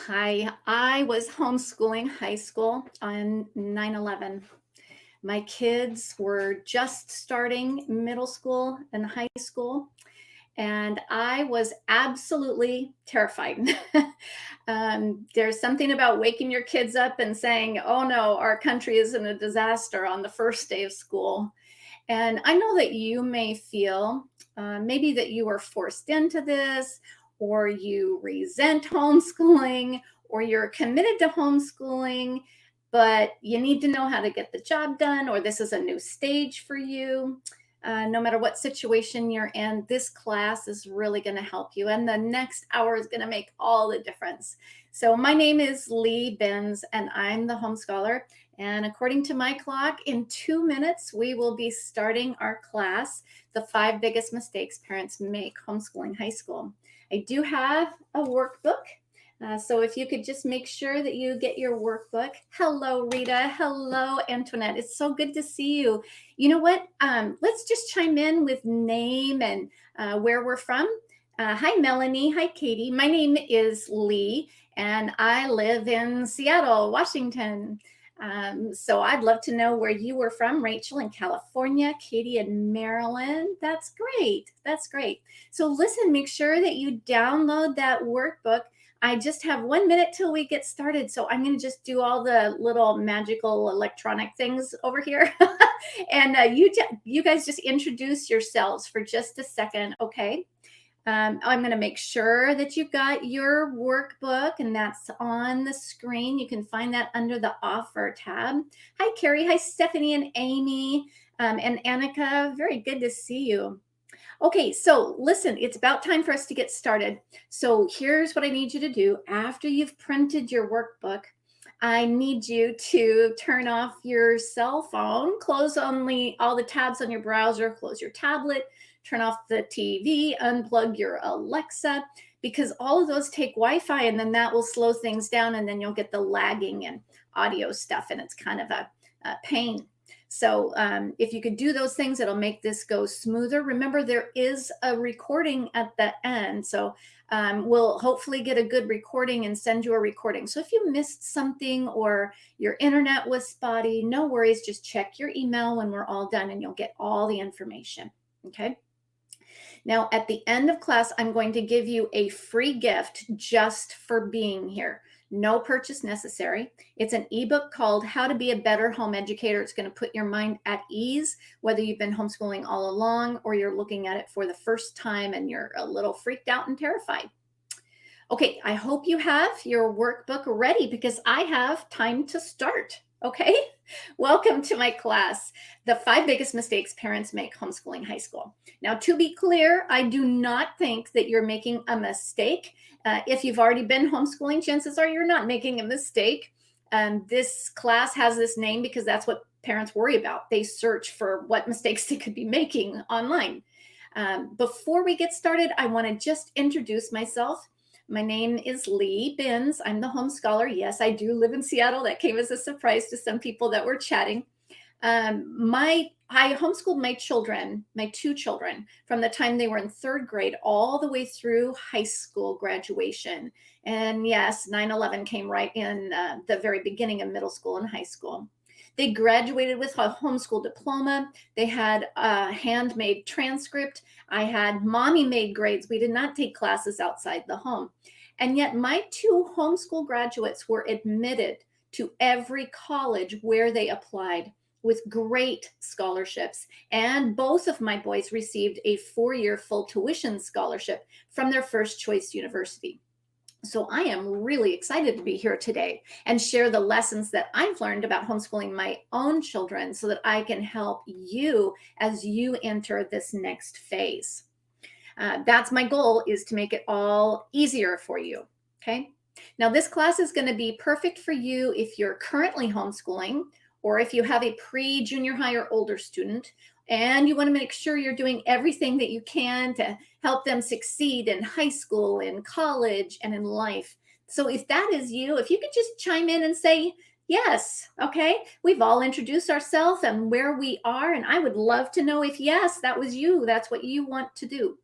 Hi, I was homeschooling high school on 9/11. My kids were just starting middle school and high school, and I was absolutely terrified. There's something about waking your kids up and saying, oh no, our country is in a disaster on the first day of school. And I know that you may feel maybe that you were forced into this, or you resent homeschooling, or you're committed to homeschooling, but you need to know how to get the job done, or this is a new stage for you. No matter what situation you're in, this class is really going to help you. And the next hour is going to make all the difference. So, my name is Lee Benz, and I'm the Homescholar. And according to my clock, in 2 minutes, we will be starting our class, The 5 Biggest Mistakes Parents Make Homeschooling High School. I do have a workbook. So if you could just make sure that you get your workbook. Hello, Rita. Hello, Antoinette. It's so good to see you. You know what? Let's just chime in with name and where we're from. Hi, Melanie. Hi, Katie. My name is Lee, and I live in Seattle, Washington. So I'd love to know where you were from. Rachel in California, Katie in Maryland. That's great. That's great. So listen, make sure that you download that workbook. I just have 1 minute till we get started. So I'm going to just do all the little magical electronic things over here. And you guys just introduce yourselves for just a second, okay? I'm going to make sure that you've got your workbook, and that's on the screen. You can find that under the offer tab. Hi, Carrie. Hi, Stephanie and Amy and Annika. Very good to see you. Okay, so listen, it's about time for us to get started. So here's what I need you to do. After you've printed your workbook, I need you to turn off your cell phone, close only all the tabs on your browser, close your tablet, turn off the TV, unplug your Alexa, because all of those take Wi-Fi, and then that will slow things down, and then you'll get the lagging and audio stuff, and it's kind of a pain. So if you could do those things, it'll make this go smoother. Remember, there is a recording at the end. So we'll hopefully get a good recording and send you a recording. So if you missed something or your internet was spotty, no worries. Just check your email when we're all done and you'll get all the information. Okay. Now, at the end of class, I'm going to give you a free gift just for being here. No purchase necessary. It's an ebook called How to Be a Better Home Educator. It's going to put your mind at ease, whether you've been homeschooling all along or you're looking at it for the first time and you're a little freaked out and terrified. Okay, I hope you have your workbook ready because I have time to start. Okay, welcome to my class, The 5 Biggest Mistakes Parents Make Homeschooling High School. Now, to be clear, I do not think that you're making a mistake. If you've already been homeschooling, chances are you're not making a mistake. This class has this name because that's what parents worry about. They search for what mistakes they could be making online. Before we get started, I want to just introduce myself. My name is Lee Benz. I'm the Homescholar. Yes, I do live in Seattle. That came as a surprise to some people that were chatting. I homeschooled my children, my 2 children, from the time they were in 3rd grade all the way through high school graduation. And yes, 9/11 came right in the very beginning of middle school and high school. They graduated with a homeschool diploma. They had a handmade transcript. I had mommy made grades. We did not take classes outside the home. And yet my 2 homeschool graduates were admitted to every college where they applied with great scholarships. And both of my boys received a 4-year full tuition scholarship from their first choice university. So I am really excited to be here today and share the lessons that I've learned about homeschooling my own children so that I can help you as you enter this next phase. That's my goal, is to make it all easier for you. Okay. Now, this class is going to be perfect for you if you're currently homeschooling or if you have a pre-junior high or older student and you want to make sure you're doing everything that you can to help them succeed in high school, in college, and in life. So if that is you, if you could just chime in and say, yes, okay, we've all introduced ourselves and where we are, and I would love to know if, yes, that was you, that's what you want to do.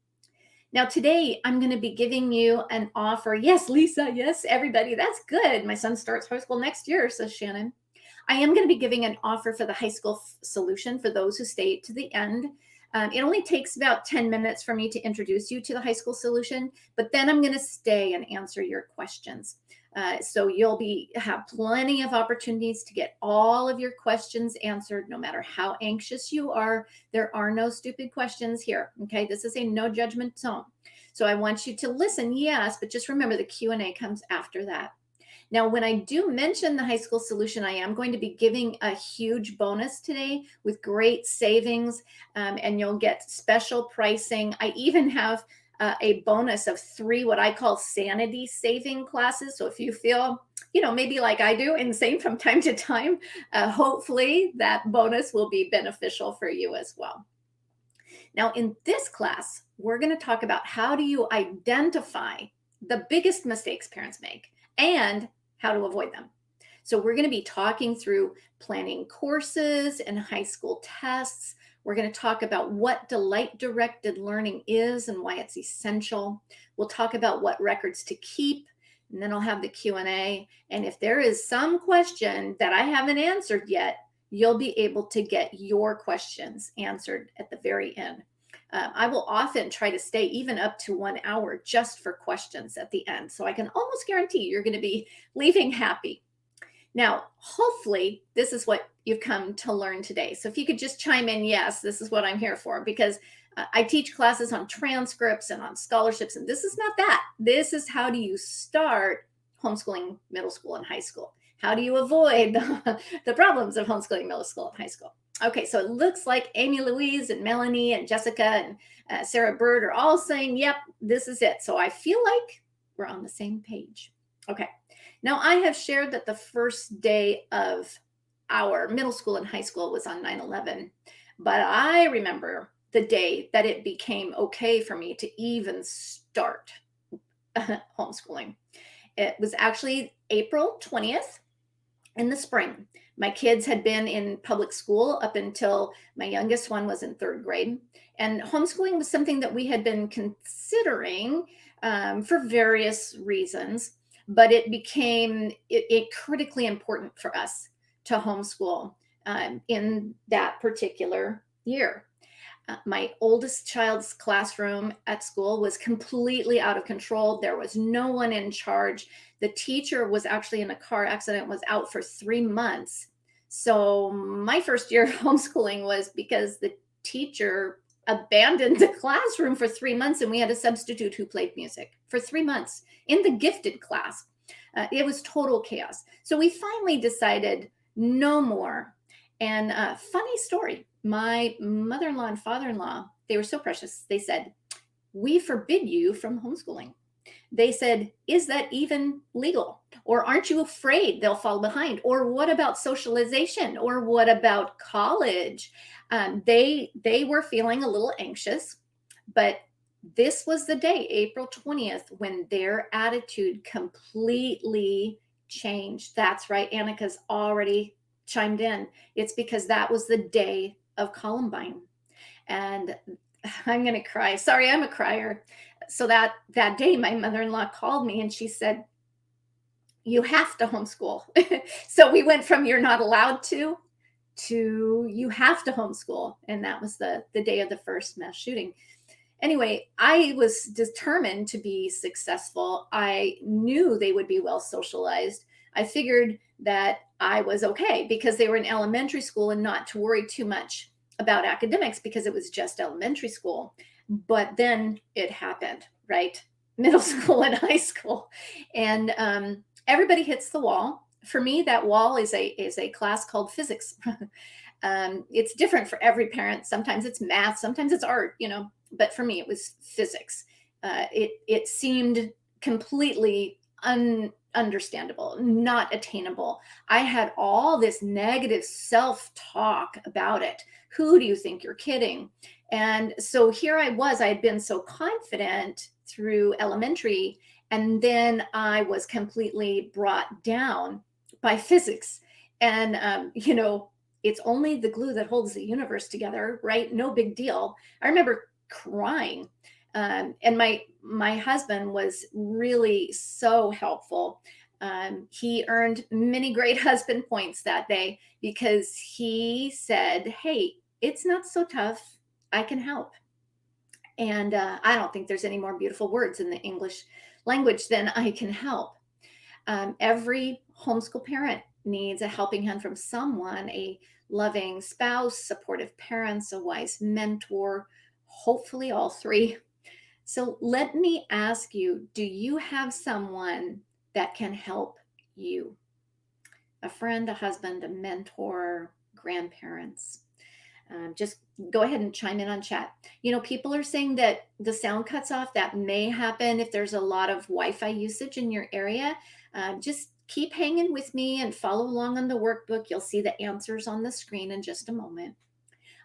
Now, today I'm going to be giving you an offer. Yes, Lisa. Yes, everybody. That's good. My son starts high school next year, says Shannon. I am going to be giving an offer for the high school solution for those who stay to the end. It only takes about 10 minutes for me to introduce you to the high school solution, but then I'm going to stay and answer your questions. So you'll have plenty of opportunities to get all of your questions answered, no matter how anxious you are. There are no stupid questions here. Okay, this is a no judgment zone. So I want you to listen, yes, but just remember the Q&A comes after that. Now, when I do mention the high school solution, I am going to be giving a huge bonus today with great savings, and you'll get special pricing. I even have a bonus of 3 what I call sanity saving classes. So if you feel, maybe like I do, insane from time to time, hopefully that bonus will be beneficial for you as well. Now, in this class, we're going to talk about how do you identify the biggest mistakes parents make and how to avoid them. So we're going to be talking through planning courses and high school tests. We're going to talk about what delight-directed learning is and why it's essential. We'll talk about what records to keep, and then I'll have the Q&A. And if there is some question that I haven't answered yet, you'll be able to get your questions answered at the very end. I will often try to stay even up to 1 hour just for questions at the end. So I can almost guarantee you're going to be leaving happy. Now, hopefully this is what you've come to learn today. So if you could just chime in, yes, this is what I'm here for, because I teach classes on transcripts and on scholarships, and this is not that. This is how do you start homeschooling middle school and high school? How do you avoid the problems of homeschooling middle school and high school? Okay, so it looks like Amy Louise and Melanie and Jessica and Sarah Bird are all saying, yep, this is it. So I feel like we're on the same page. Okay, now I have shared that the first day of our middle school and high school was on 9/11, but I remember the day that it became okay for me to even start homeschooling. It was actually April 20th in the spring. My kids had been in public school up until my youngest one was in 3rd grade. And homeschooling was something that we had been considering for various reasons, but it became critically important for us to homeschool in that particular year. My oldest child's classroom at school was completely out of control. There was no one in charge. The teacher was actually in a car accident, was out for 3 months. So my first year of homeschooling was because the teacher abandoned the classroom for 3 months, and we had a substitute who played music for 3 months in the gifted class. It was total chaos. So we finally decided no more. And funny story, my mother-in-law and father-in-law, they were so precious. They said, we forbid you from homeschooling. They said, is that even legal? Or aren't you afraid they'll fall behind? Or what about socialization? Or what about college? They were feeling a little anxious, but this was the day, April 20th, when their attitude completely changed. That's right. Annika's already chimed in. It's because that was the day of Columbine. And I'm going to cry. Sorry, I'm a crier. So that day, my mother-in-law called me and she said, you have to homeschool. So we went from you're not allowed to you have to homeschool. And that was the day of the first mass shooting. Anyway, I was determined to be successful. I knew they would be well socialized. I figured that I was okay because they were in elementary school and not to worry too much about academics because it was just elementary school. But then it happened, right? Middle school and high school. And everybody hits the wall. For me, that wall is a class called physics. It's different for every parent. Sometimes it's math, sometimes it's art, but for me, it was physics. It seemed completely understandable, not attainable. I had all this negative self-talk about it. Who do you think you're kidding? And so here I was, I had been so confident through elementary, and then I was completely brought down by physics. And, it's only the glue that holds the universe together, right? No big deal. I remember crying And my husband was really so helpful. He earned many great husband points that day because he said, "Hey, it's not so tough. I can help." And I don't think there's any more beautiful words in the English language than "I can help." Every homeschool parent needs a helping hand from someone, a loving spouse, supportive parents, a wise mentor, hopefully all three. So let me ask you, do you have someone that can help you? A friend, a husband, a mentor, grandparents? Just go ahead and chime in on chat. People are saying that the sound cuts off. That may happen if there's a lot of Wi-Fi usage in your area. Just keep hanging with me and follow along on the workbook. You'll see the answers on the screen in just a moment.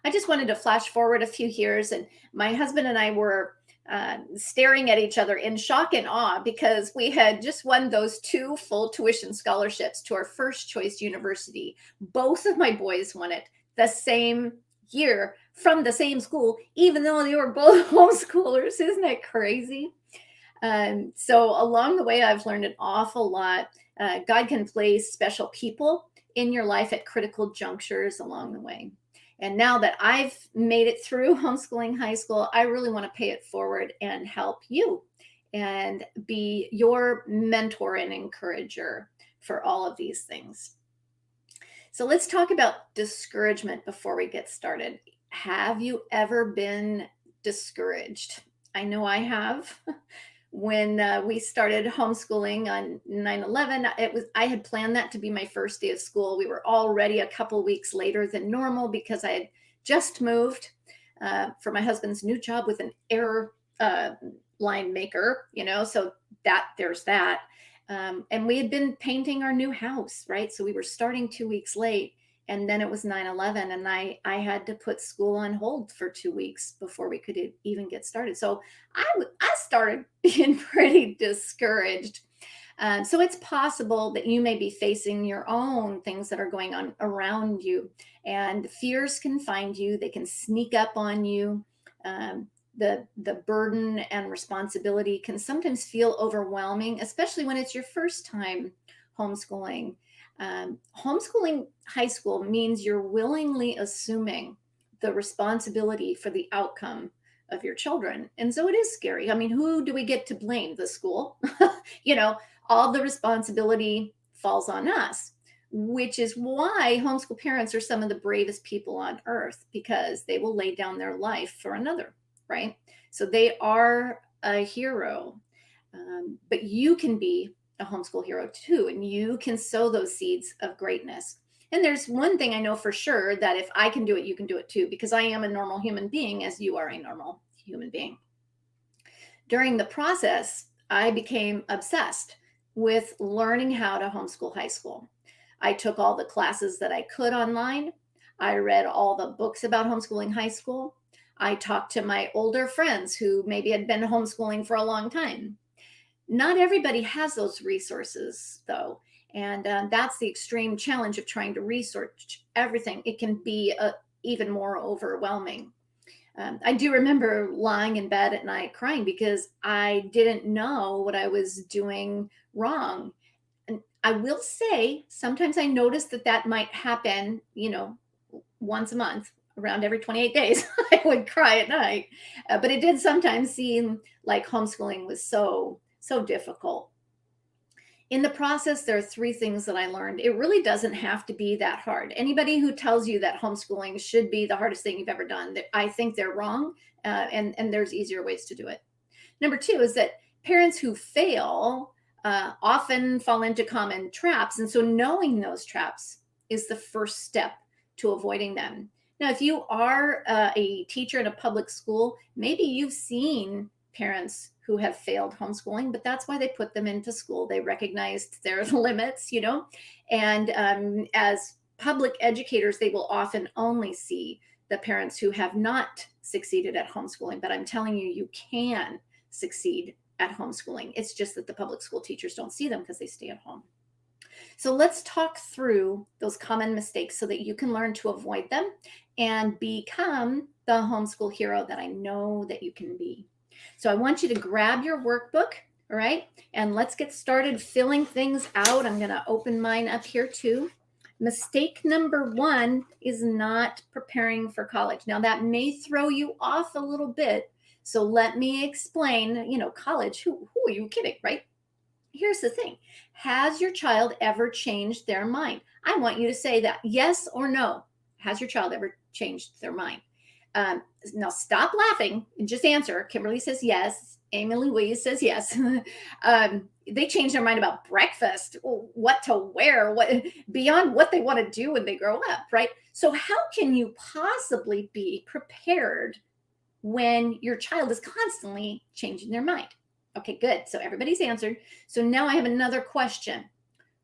I just wanted to flash forward a few years, and my husband and I were staring at each other in shock and awe because we had just won those 2 full tuition scholarships to our first choice university. Both of my boys won it the same year from the same school, even though they were both homeschoolers. Isn't that crazy? So along the way, I've learned an awful lot. God can place special people in your life at critical junctures along the way. And now that I've made it through homeschooling high school, I really want to pay it forward and help you and be your mentor and encourager for all of these things. So let's talk about discouragement before we get started. Have you ever been discouraged? I know I have. When we started homeschooling on 9/11, I had planned that to be my first day of school. We were already a couple weeks later than normal because I had just moved for my husband's new job with an air line maker, so there's that. And we had been painting our new house, right? So we were starting 2 weeks late. And then it was 9/11, and I had to put school on hold for 2 weeks before we could even get started. So I started being pretty discouraged. So it's possible that you may be facing your own things that are going on around you, and fears can find you. They can sneak up on you. The burden and responsibility can sometimes feel overwhelming, especially when it's your first time homeschooling. Homeschooling high school means you're willingly assuming the responsibility for the outcome of your children. And so it is scary. I mean, who do we get to blame? The school? All the responsibility falls on us, which is why homeschool parents are some of the bravest people on earth, because they will lay down their life for another, right? So they are a hero. But you can be a homeschool hero too, and you can sow those seeds of greatness. And there's one thing I know for sure, that if I can do it, you can do it too, because I am a normal human being as you are a normal human being. During the process, I became obsessed with learning how to homeschool high school. I took all the classes that I could online. I read all the books about homeschooling high school. I talked to my older friends who maybe had been homeschooling for a long time. Not everybody has those resources, though. And that's the extreme challenge of trying to research everything. It can be even more overwhelming. I do remember lying in bed at night crying because I didn't know what I was doing wrong. And I will say, sometimes I noticed that might happen, once a month, around every 28 days. I would cry at night. But it did sometimes seem like homeschooling was so difficult. In the process, there are 3 things that I learned. It really doesn't have to be that hard. Anybody who tells you that homeschooling should be the hardest thing you've ever done, I think they're wrong, and there's easier ways to do it. Number 2 is that parents who fail often fall into common traps, and so knowing those traps is the first step to avoiding them. Now, if you are a teacher in a public school, maybe you've seen parents who have failed homeschooling, but that's why they put them into school. They recognized their limits, and as public educators, they will often only see the parents who have not succeeded at homeschooling. But I'm telling you, you can succeed at homeschooling. It's just that the public school teachers don't see them because they stay at home. So let's talk through those common mistakes so that you can learn to avoid them and become the homeschool hero that I know that you can be. So I want you to grab your workbook, all right? And let's get started filling things out. I'm going to open mine up here too. Mistake number 1 is not preparing for college. Now that may throw you off a little bit. So let me explain, college, who are you kidding, right? Here's the thing. Has your child ever changed their mind? I want you to say that yes or no. Has your child ever changed their mind? Now stop laughing and just answer. Kimberly says yes. Emily Louise says yes. They change their mind about breakfast, what to wear, what beyond what they want to do when they grow up, right? So how can you possibly be prepared when your child is constantly changing their mind? Okay, good. So everybody's answered. So now I have another question.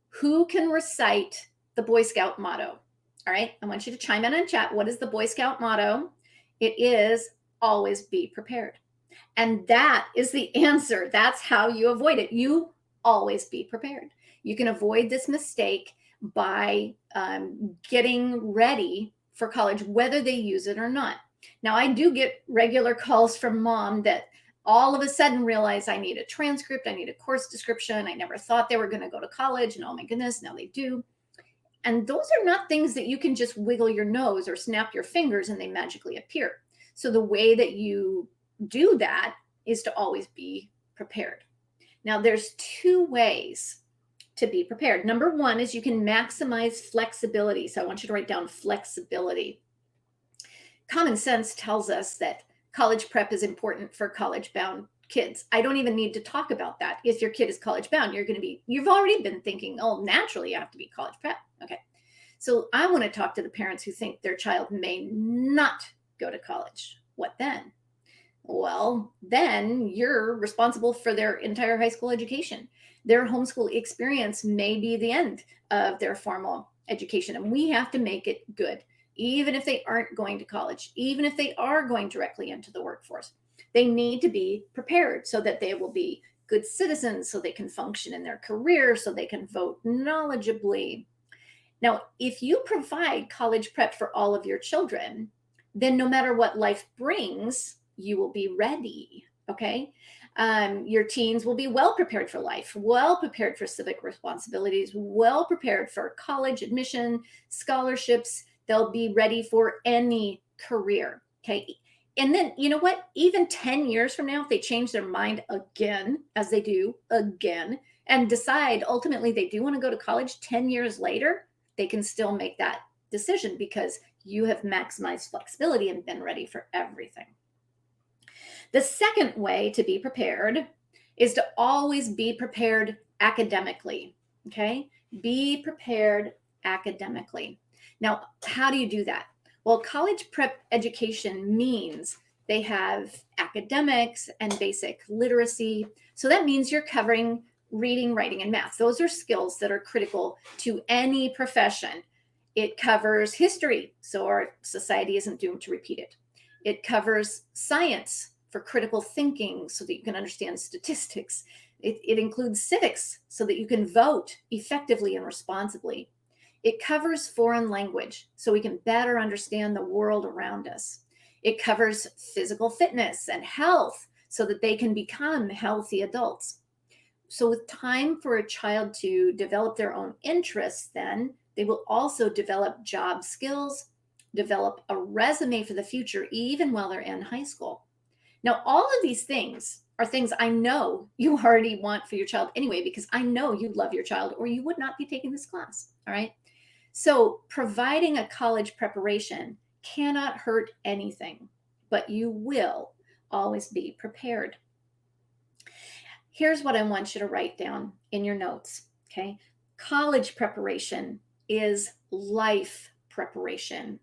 Who can recite the Boy Scout motto? All right, I want you to chime in chat. What is the Boy Scout motto? It is always be prepared. And that is the answer. That's how you avoid it. You always be prepared. You can avoid this mistake by getting ready for college, whether they use it or not. Now, I do get regular calls from mom that all of a sudden realize I need a transcript, I need a course description. I never thought they were going to go to college, and oh my goodness, now they do. And those are not things that you can just wiggle your nose or snap your fingers and they magically appear. So the way that you do that is to always be prepared. Now, there's 2 ways to be prepared. Number 1 is you can maximize flexibility. So I want you to write down flexibility. Common sense tells us that college prep is important for college-bound kids. I don't even need to talk about that. If your kid is college-bound, you've already been thinking, oh, naturally you have to be college prep. Okay. So I want to talk to the parents who think their child may not go to college. What then? Well, then you're responsible for their entire high school education. Their homeschool experience may be the end of their formal education, and we have to make it good. Even if they aren't going to college, even if they are going directly into the workforce, they need to be prepared so that they will be good citizens, so they can function in their career, so they can vote knowledgeably. Now, if you provide college prep for all of your children, then no matter what life brings, you will be ready, okay? Your teens will be well prepared for life, well prepared for civic responsibilities, well prepared for college admission, scholarships. They'll be ready for any career, okay? And then, you know what? Even 10 years from now, if they change their mind again, as they do again, and decide ultimately they do want to go to college 10 years later, they can still make that decision because you have maximized flexibility and been ready for everything. The second way to be prepared is to always be prepared academically, okay? Be prepared academically. Now, how do you do that? Well, college prep education means they have academics and basic literacy. So that means you're covering reading, writing, and math. Those are skills that are critical to any profession. It covers history, so our society isn't doomed to repeat it. It covers science for critical thinking so that you can understand statistics. It includes civics so that you can vote effectively and responsibly. It covers foreign language so we can better understand the world around us. It covers physical fitness and health so that they can become healthy adults. So with time for a child to develop their own interests, then they will also develop job skills, develop a resume for the future, even while they're in high school. Now, all of these things are things I know you already want for your child anyway, because I know you love your child or you would not be taking this class, all right? So providing a college preparation cannot hurt anything, but you will always be prepared. Here's what I want you to write down in your notes, okay? College preparation is life preparation.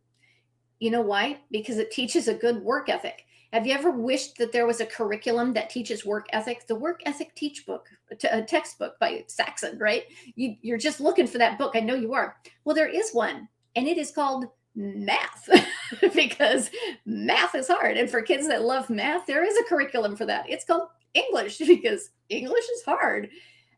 You know why? Because it teaches a good work ethic. Have you ever wished that there was a curriculum that teaches work ethic? The work ethic a textbook by Saxon, right? You're just looking for that book. I know you are. Well, there is one, and it is called math because math is hard. And for kids that love math, there is a curriculum for that. It's called English because English is hard.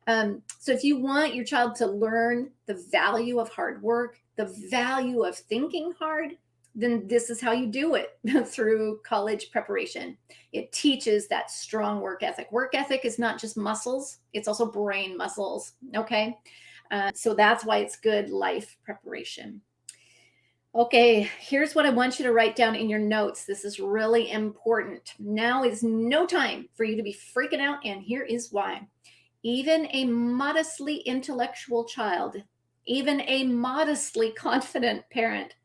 So if you want your child to learn the value of hard work, the value of thinking hard, then this is how you do it through college preparation. It teaches that strong work ethic. Work ethic is not just muscles, it's also brain muscles. Okay. So that's why it's good life preparation. Okay, here's what I want you to write down in your notes. This is really important. Now is no time for you to be freaking out, and here is why. Even a modestly intellectual child, even a modestly confident parent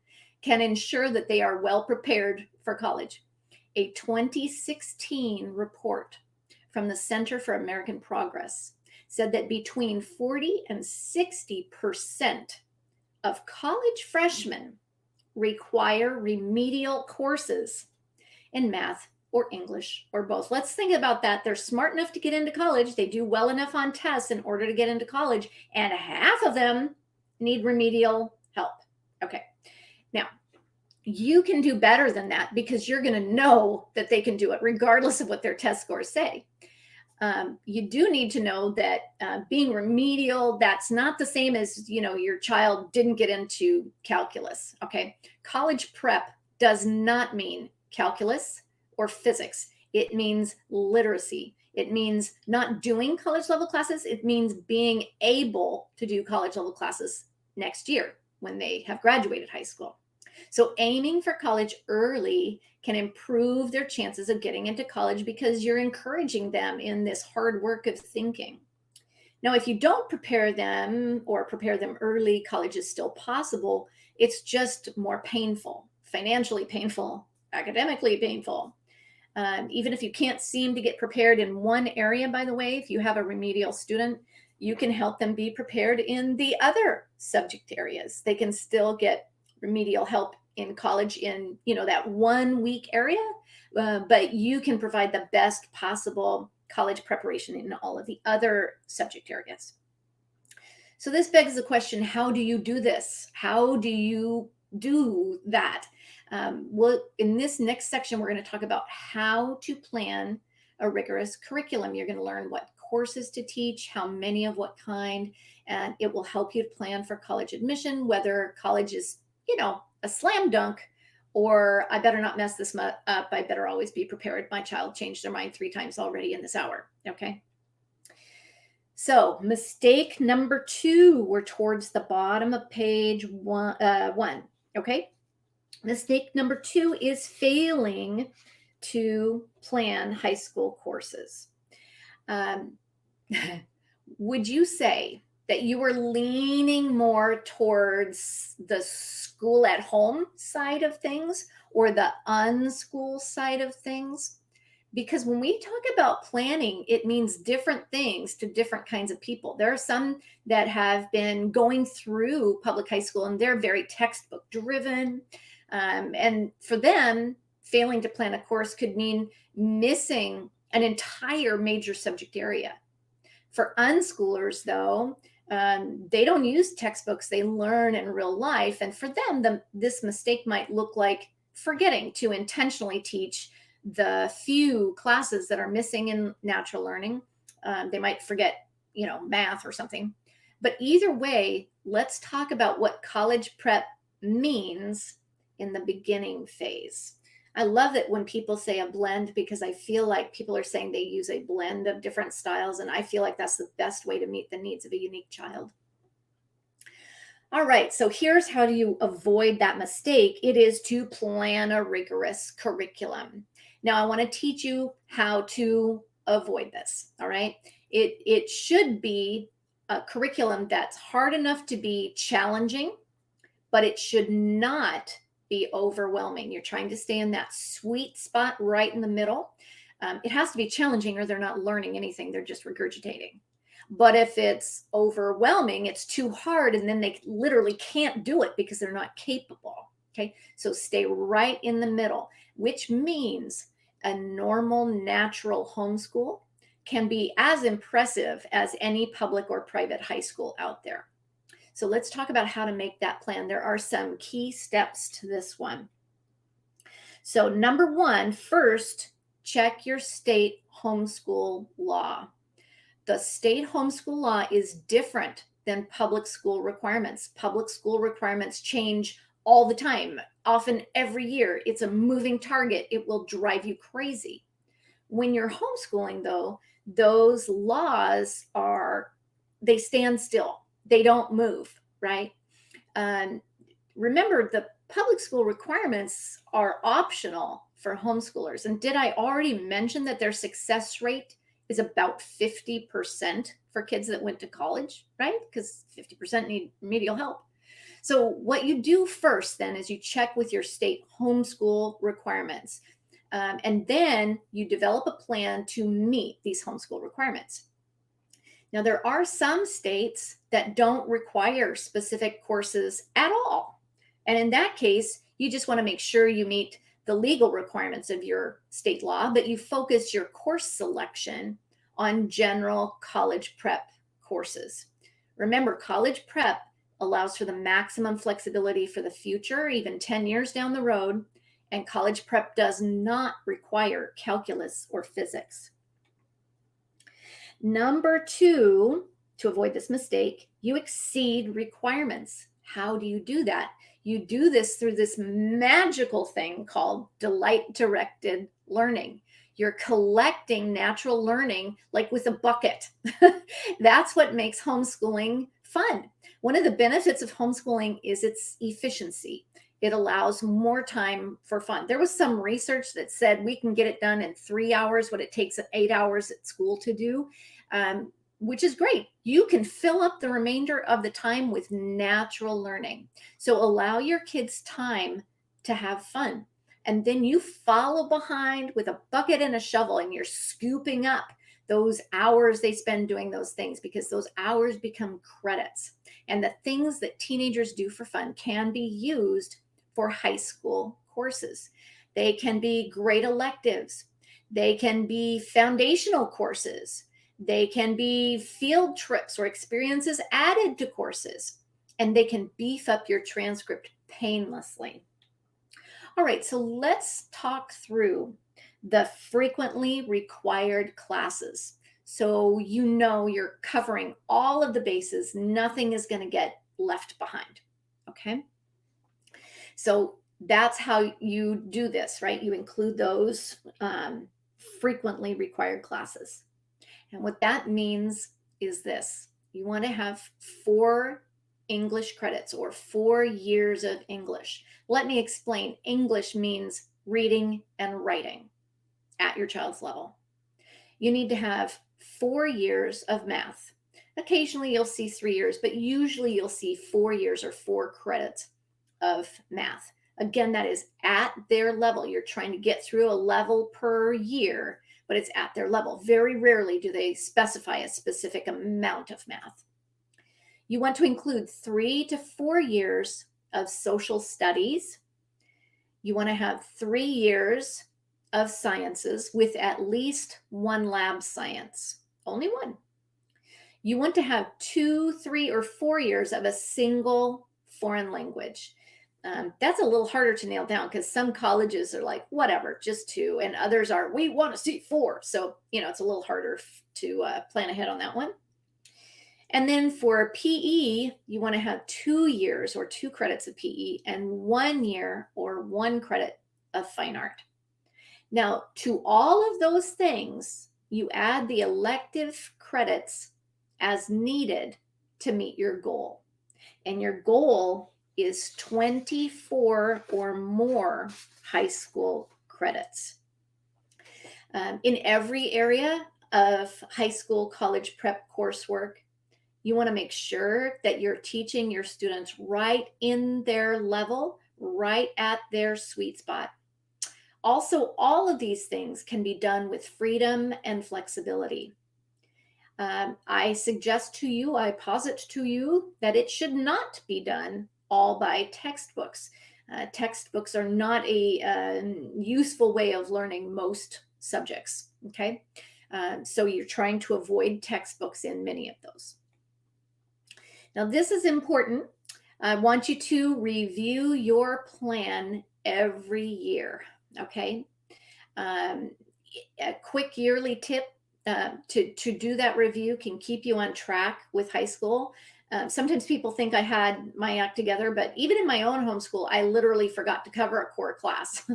can ensure that they are well prepared for college. A 2016 report from the Center for American Progress said that between 40 and 60% of college freshmen require remedial courses in math or English or both. Let's think about that. They're smart enough to get into college. They do well enough on tests in order to get into college, and half of them need remedial help. Okay. Now, you can do better than that because you're going to know that they can do it regardless of what their test scores say. You do need to know that being remedial, that's not the same as, your child didn't get into calculus. Okay. College prep does not mean calculus or physics. It means literacy. It means not doing college level classes. It means being able to do college level classes next year when they have graduated high school. So aiming for college early can improve their chances of getting into college because you're encouraging them in this hard work of thinking. Now, if you don't prepare them or prepare them early, college is still possible. It's just more painful, financially painful, academically painful. Even if you can't seem to get prepared in one area, by the way, if you have a remedial student, you can help them be prepared in the other subject areas. They can still get remedial help in college in that 1 week area, but you can provide the best possible college preparation in all of the other subject areas. So this begs the question, how do you do this? How do you do that? Well, in this next section, we're going to talk about how to plan a rigorous curriculum. You're going to learn what courses to teach, how many of what kind, and it will help you plan for college admission, whether college is a slam dunk, or I better not mess this up. I better always be prepared. My child changed their mind 3 times already in this hour. Okay. So mistake number 2, we're towards the bottom of page one. Okay. Mistake number 2 is failing to plan high school courses. Would you say that you were leaning more towards the school at home side of things or the unschool side of things? Because when we talk about planning, it means different things to different kinds of people. There are some that have been going through public high school and they're very textbook driven. And for them, failing to plan a course could mean missing an entire major subject area. For unschoolers, though, they don't use textbooks. They learn in real life. And for them, this mistake might look like forgetting to intentionally teach the few classes that are missing in natural learning. They might forget, math or something. But either way, let's talk about what college prep means in the beginning phase. I love it when people say a blend because I feel like people are saying they use a blend of different styles, and I feel like that's the best way to meet the needs of a unique child. All right, so here's how do you avoid that mistake. It is to plan a rigorous curriculum. Now, I want to teach you how to avoid this, all right? It should be a curriculum that's hard enough to be challenging, but it should not be overwhelming. You're trying to stay in that sweet spot right in the middle. It has to be challenging or they're not learning anything. They're just regurgitating. But if it's overwhelming, it's too hard, and then they literally can't do it because they're not capable. Okay, so stay right in the middle, which means a normal, natural homeschool can be as impressive as any public or private high school out there. So let's talk about how to make that plan. There are some key steps to this one. So number 1, first, check your state homeschool law. The state homeschool law is different than public school requirements. Public school requirements change all the time, often every year. It's a moving target. It will drive you crazy. When you're homeschooling, though, those laws they stand still. They don't move, right? Um, Remember, the public school requirements are optional for homeschoolers. And did I already mention that their success rate is about 50% for kids that went to college, right? Because 50% need remedial help. So what you do first then is you check with your state homeschool requirements. And then you develop a plan to meet these homeschool requirements. Now, there are some states that don't require specific courses at all. And in that case, you just want to make sure you meet the legal requirements of your state law, but you focus your course selection on general college prep courses. Remember, college prep allows for the maximum flexibility for the future, even 10 years down the road, and college prep does not require calculus or physics. Number 2, to avoid this mistake, you exceed requirements. How do you do that? You do this through this magical thing called delight-directed learning. You're collecting natural learning like with a bucket. That's what makes homeschooling fun. One of the benefits of homeschooling is its efficiency. It allows more time for fun. There was some research that said we can get it done in 3 hours, what it takes 8 hours at school to do, which is great. You can fill up the remainder of the time with natural learning. So allow your kids time to have fun. And then you follow behind with a bucket and a shovel, and you're scooping up those hours they spend doing those things, because those hours become credits. And the things that teenagers do for fun can be used for high school courses. They can be great electives. They can be foundational courses. They can be field trips or experiences added to courses. And they can beef up your transcript painlessly. All right, so let's talk through the frequently required classes. So you know you're covering all of the bases. Nothing is going to get left behind, okay? So that's how you do this, right? You include those frequently required classes. And what that means is this. You want to have 4 English credits or 4 years of English. Let me explain. English means reading and writing at your child's level. You need to have 4 years of math. Occasionally you'll see 3 years, but usually you'll see 4 years or 4 credits of math. Again, that is at their level. You're trying to get through a level per year, but it's at their level. Very rarely do they specify a specific amount of math. You want to include 3 to 4 years of social studies. You want to have 3 years of sciences with at least 1 lab science, only 1. You want to have 2, 3, or 4 years of a single foreign language. That's a little harder to nail down because some colleges are like, whatever, just 2, and others are, we want to see 4. So, it's a little harder to plan ahead on that one. And then for PE, you want to have 2 years or 2 credits of PE and 1 year or 1 credit of fine art. Now, to all of those things, you add the elective credits as needed to meet your goal. And your goal is 24 or more high school credits. In every area of high school college prep coursework, you want to make sure that you're teaching your students right in their level, right at their sweet spot. Also, all of these things can be done with freedom and flexibility. I suggest to you, I posit to you that it should not be done all by textbooks. Textbooks are not a useful way of learning most subjects, okay? So you're trying to avoid textbooks in many of those. Now, this is important. I want you to review your plan every year, okay? A quick yearly tip to do that review can keep you on track with high school. Sometimes people think I had my act together, but even in my own homeschool, I literally forgot to cover a core class.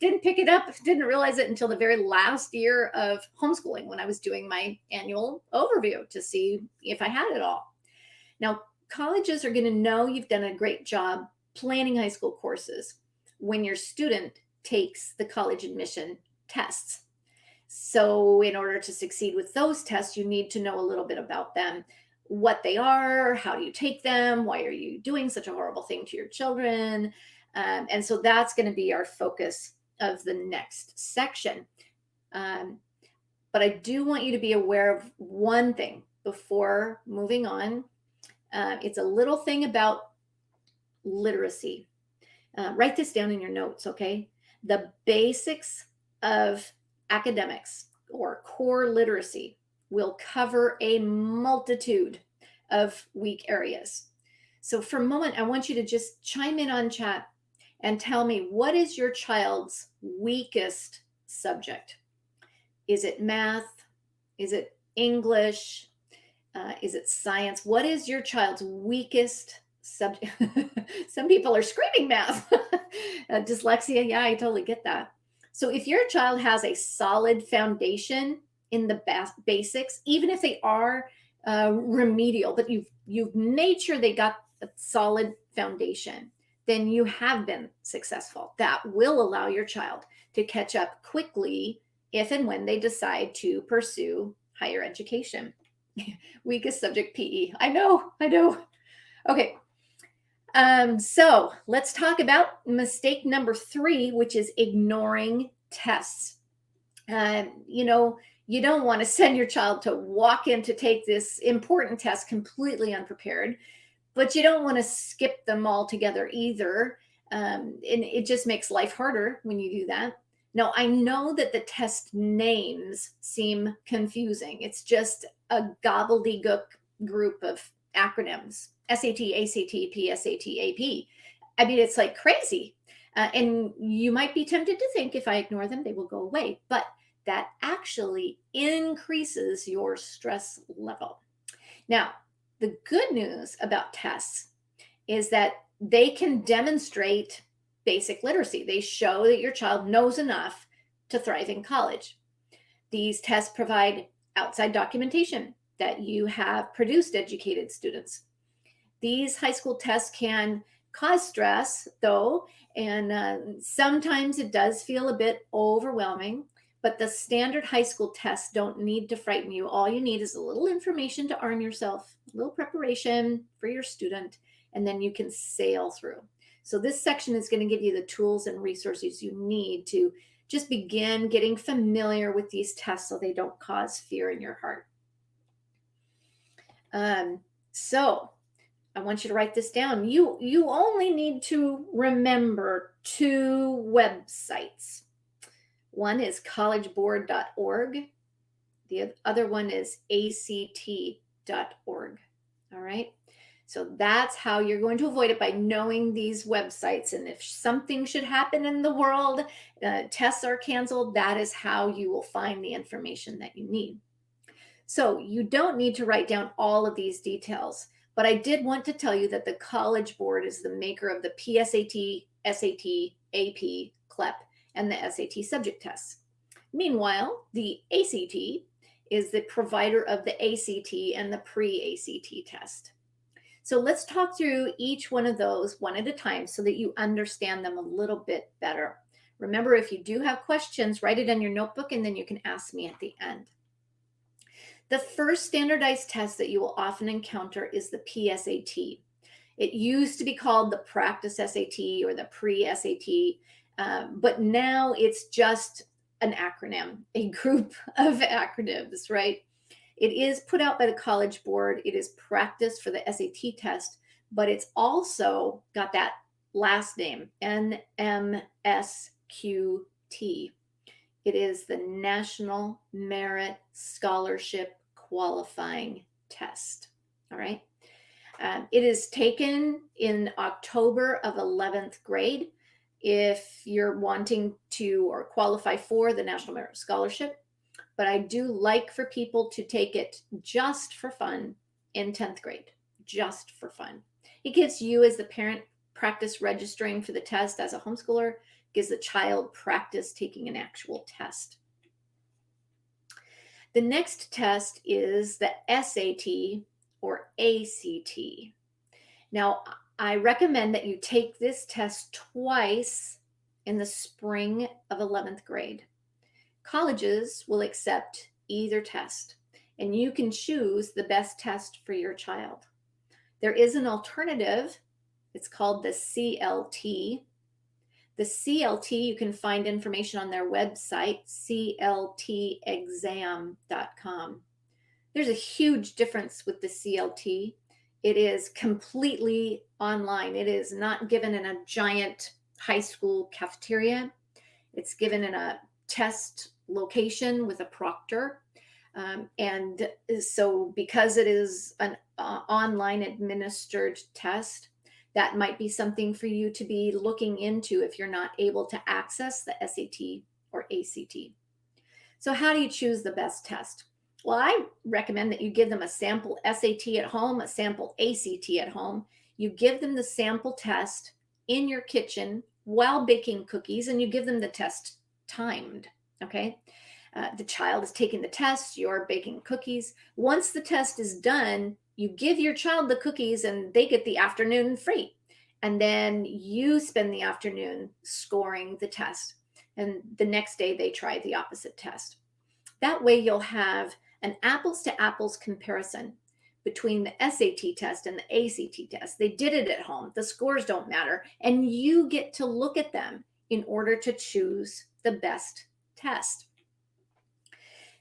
Didn't pick it up, didn't realize it until the very last year of homeschooling when I was doing my annual overview to see if I had it all. Now, colleges are going to know you've done a great job planning high school courses when your student takes the college admission tests. So, in order to succeed with those tests, you need to know a little bit about them, what they are, how do you take them, why are you doing such a horrible thing to your children. And so that's going to be our focus of the next section. But I do want you to be aware of one thing before moving on. It's a little thing about literacy. Write this down in your notes, okay? The basics of academics or core literacy will cover a multitude of weak areas. So for a moment, I want you to just chime in on chat and tell me, what is your child's weakest subject? Is it math? Is it English? Is it science? What is your child's weakest subject? Some people are screaming math. Dyslexia, yeah, I totally get that. So if your child has a solid foundation in the basics, even if they are remedial, but you've made sure they got a solid foundation, then you have been successful. That will allow your child to catch up quickly if and when they decide to pursue higher education. Weakest subject, PE. I know. Okay. So let's talk about mistake number 3, which is ignoring tests. You don't want to send your child to walk in to take this important test completely unprepared, but you don't want to skip them altogether either. And it just makes life harder when you do that. Now, I know that the test names seem confusing. It's just a gobbledygook group of acronyms: SAT, ACT, PSAT, AP. I mean, it's like crazy. And you might be tempted to think if I ignore them, they will go away. But that actually increases your stress level. Now, the good news about tests is that they can demonstrate basic literacy. They show that your child knows enough to thrive in college. These tests provide outside documentation that you have produced educated students. These high school tests can cause stress, though, and sometimes it does feel a bit overwhelming, but the standard high school tests don't need to frighten you. All you need is a little information to arm yourself, a little preparation for your student, and then you can sail through. So this section is going to give you the tools and resources you need to just begin getting familiar with these tests so they don't cause fear in your heart. So I want you to write this down. You only need to remember 2 websites. One is collegeboard.org. The other one is act.org. All right. So that's how you're going to avoid it, by knowing these websites. And if something should happen in the world, tests are canceled, that is how you will find the information that you need. So you don't need to write down all of these details, but I did want to tell you that the College Board is the maker of the PSAT, SAT, AP, CLEP, and the SAT subject tests. Meanwhile, the ACT is the provider of the ACT and the pre-ACT test. So let's talk through each one of those one at a time so that you understand them a little bit better. Remember, if you do have questions, write it in your notebook and then you can ask me at the end. The first standardized test that you will often encounter is the PSAT. It used to be called the practice SAT or the pre-SAT, but now it's just an acronym, a group of acronyms, right? It is put out by the College Board. It is practice for the SAT test, but it's also got that last name, NMSQT. It is the National Merit Scholarship Qualifying Test. All right. It is taken in October of 11th grade if you're wanting to or qualify for the National Merit Scholarship. But I do like for people to take it just for fun in 10th grade. just for fun. It gives you as the parent practice registering for the test as a homeschooler, gives the child practice taking an actual test. The next test is the SAT or ACT. Now, I recommend that you take this test twice in the spring of 11th grade. Colleges will accept either test, and you can choose the best test for your child. There is an alternative. It's called the CLT. The CLT, you can find information on their website, cltexam.com. There's a huge difference with the CLT. It is completely online. It is not given in a giant high school cafeteria. It's given in a test location with a proctor. And so because it is an online administered test, that might be something for you to be looking into if you're not able to access the SAT or ACT. So how do you choose the best test? Well, I recommend that you give them a sample SAT at home, a sample ACT at home. You give them the sample test in your kitchen while baking cookies, and you give them the test timed, okay? The child is taking the test, you're baking cookies. Once the test is done, you give your child the cookies and they get the afternoon free. And then you spend the afternoon scoring the test. And the next day they try the opposite test. That way you'll have an apples to apples comparison between the SAT test and the ACT test. They did it at home. The scores don't matter. And you get to look at them in order to choose the best test.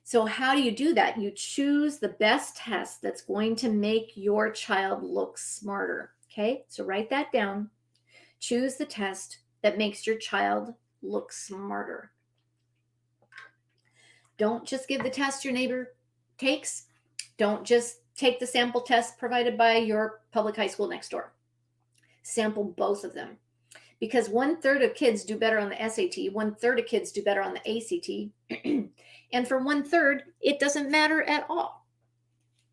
So how do you do that? You choose the best test that's going to make your child look smarter. Okay, so write that down. Choose the test that makes your child look smarter. Don't just give the test your neighbor takes. Don't just take the sample test provided by your public high school next door. Sample both of them. Because 1/3 of kids do better on the SAT, 1/3 of kids do better on the ACT, and for 1/3, it doesn't matter at all.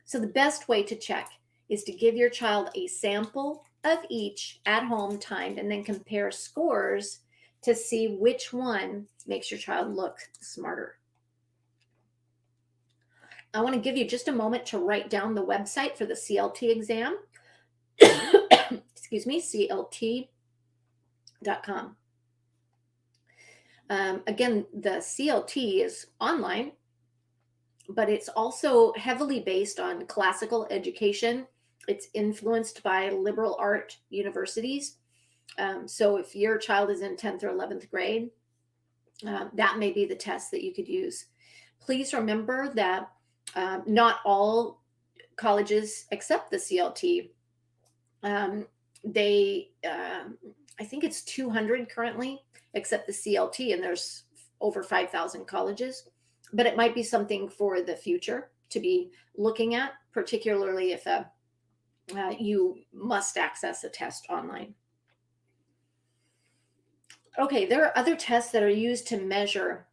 So the best way to check is to give your child a sample of each at home timed and then compare scores to see which one makes your child look smarter. I want to give you just a moment to write down the website for the CLT exam. Excuse me, CLT.com. Again, the CLT is online, but it's also heavily based on classical education. It's influenced by liberal art universities. So if your child is in 10th or 11th grade, that may be the test that you could use. Please remember that not all colleges accept the CLT. I think it's 200 currently accept the CLT, and there's over 5,000 colleges. But it might be something for the future to be looking at, particularly if you must access a test online. Okay, there are other tests that are used to measure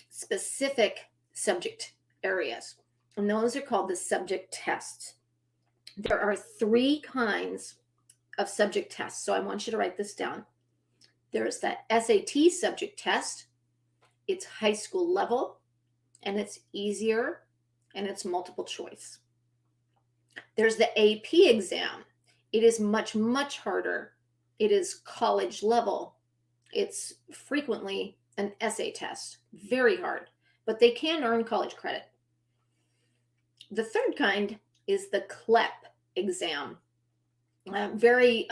specific subject areas, and those are called the subject tests. There are 3 kinds of subject tests, so I want you to write this down. There's the SAT subject test. It's high school level, and it's easier, and it's multiple choice. There's the AP exam. It is much, much harder. It is college level. It's frequently an essay test, very hard, but they can earn college credit. The third kind is the CLEP exam. Very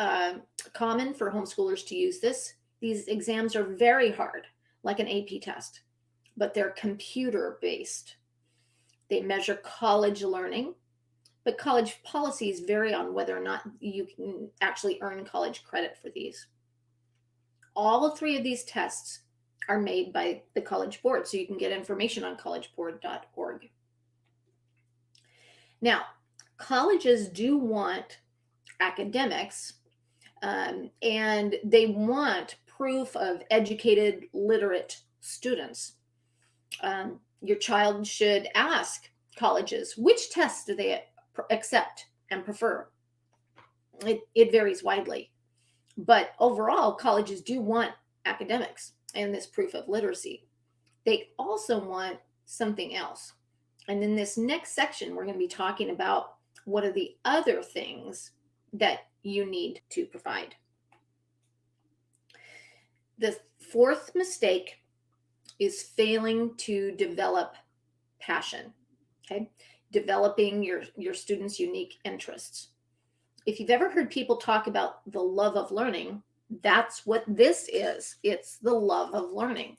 common for homeschoolers to use this. These exams are very hard, like an AP test, but they're computer-based. They measure college learning, but college policies vary on whether or not you can actually earn college credit for these. All 3 of these tests are made by the College Board, so you can get information on collegeboard.org. Now, colleges do want academics, and they want proof of educated, literate students. Your child should ask colleges, which tests do they accept and prefer? It varies widely. But overall, colleges do want academics and this proof of literacy. They also want something else. And in this next section, we're going to be talking about what are the other things that you need to provide. The fourth mistake is failing to develop passion, okay? Developing your students' unique interests. If you've ever heard people talk about the love of learning, that's what this is. It's the love of learning.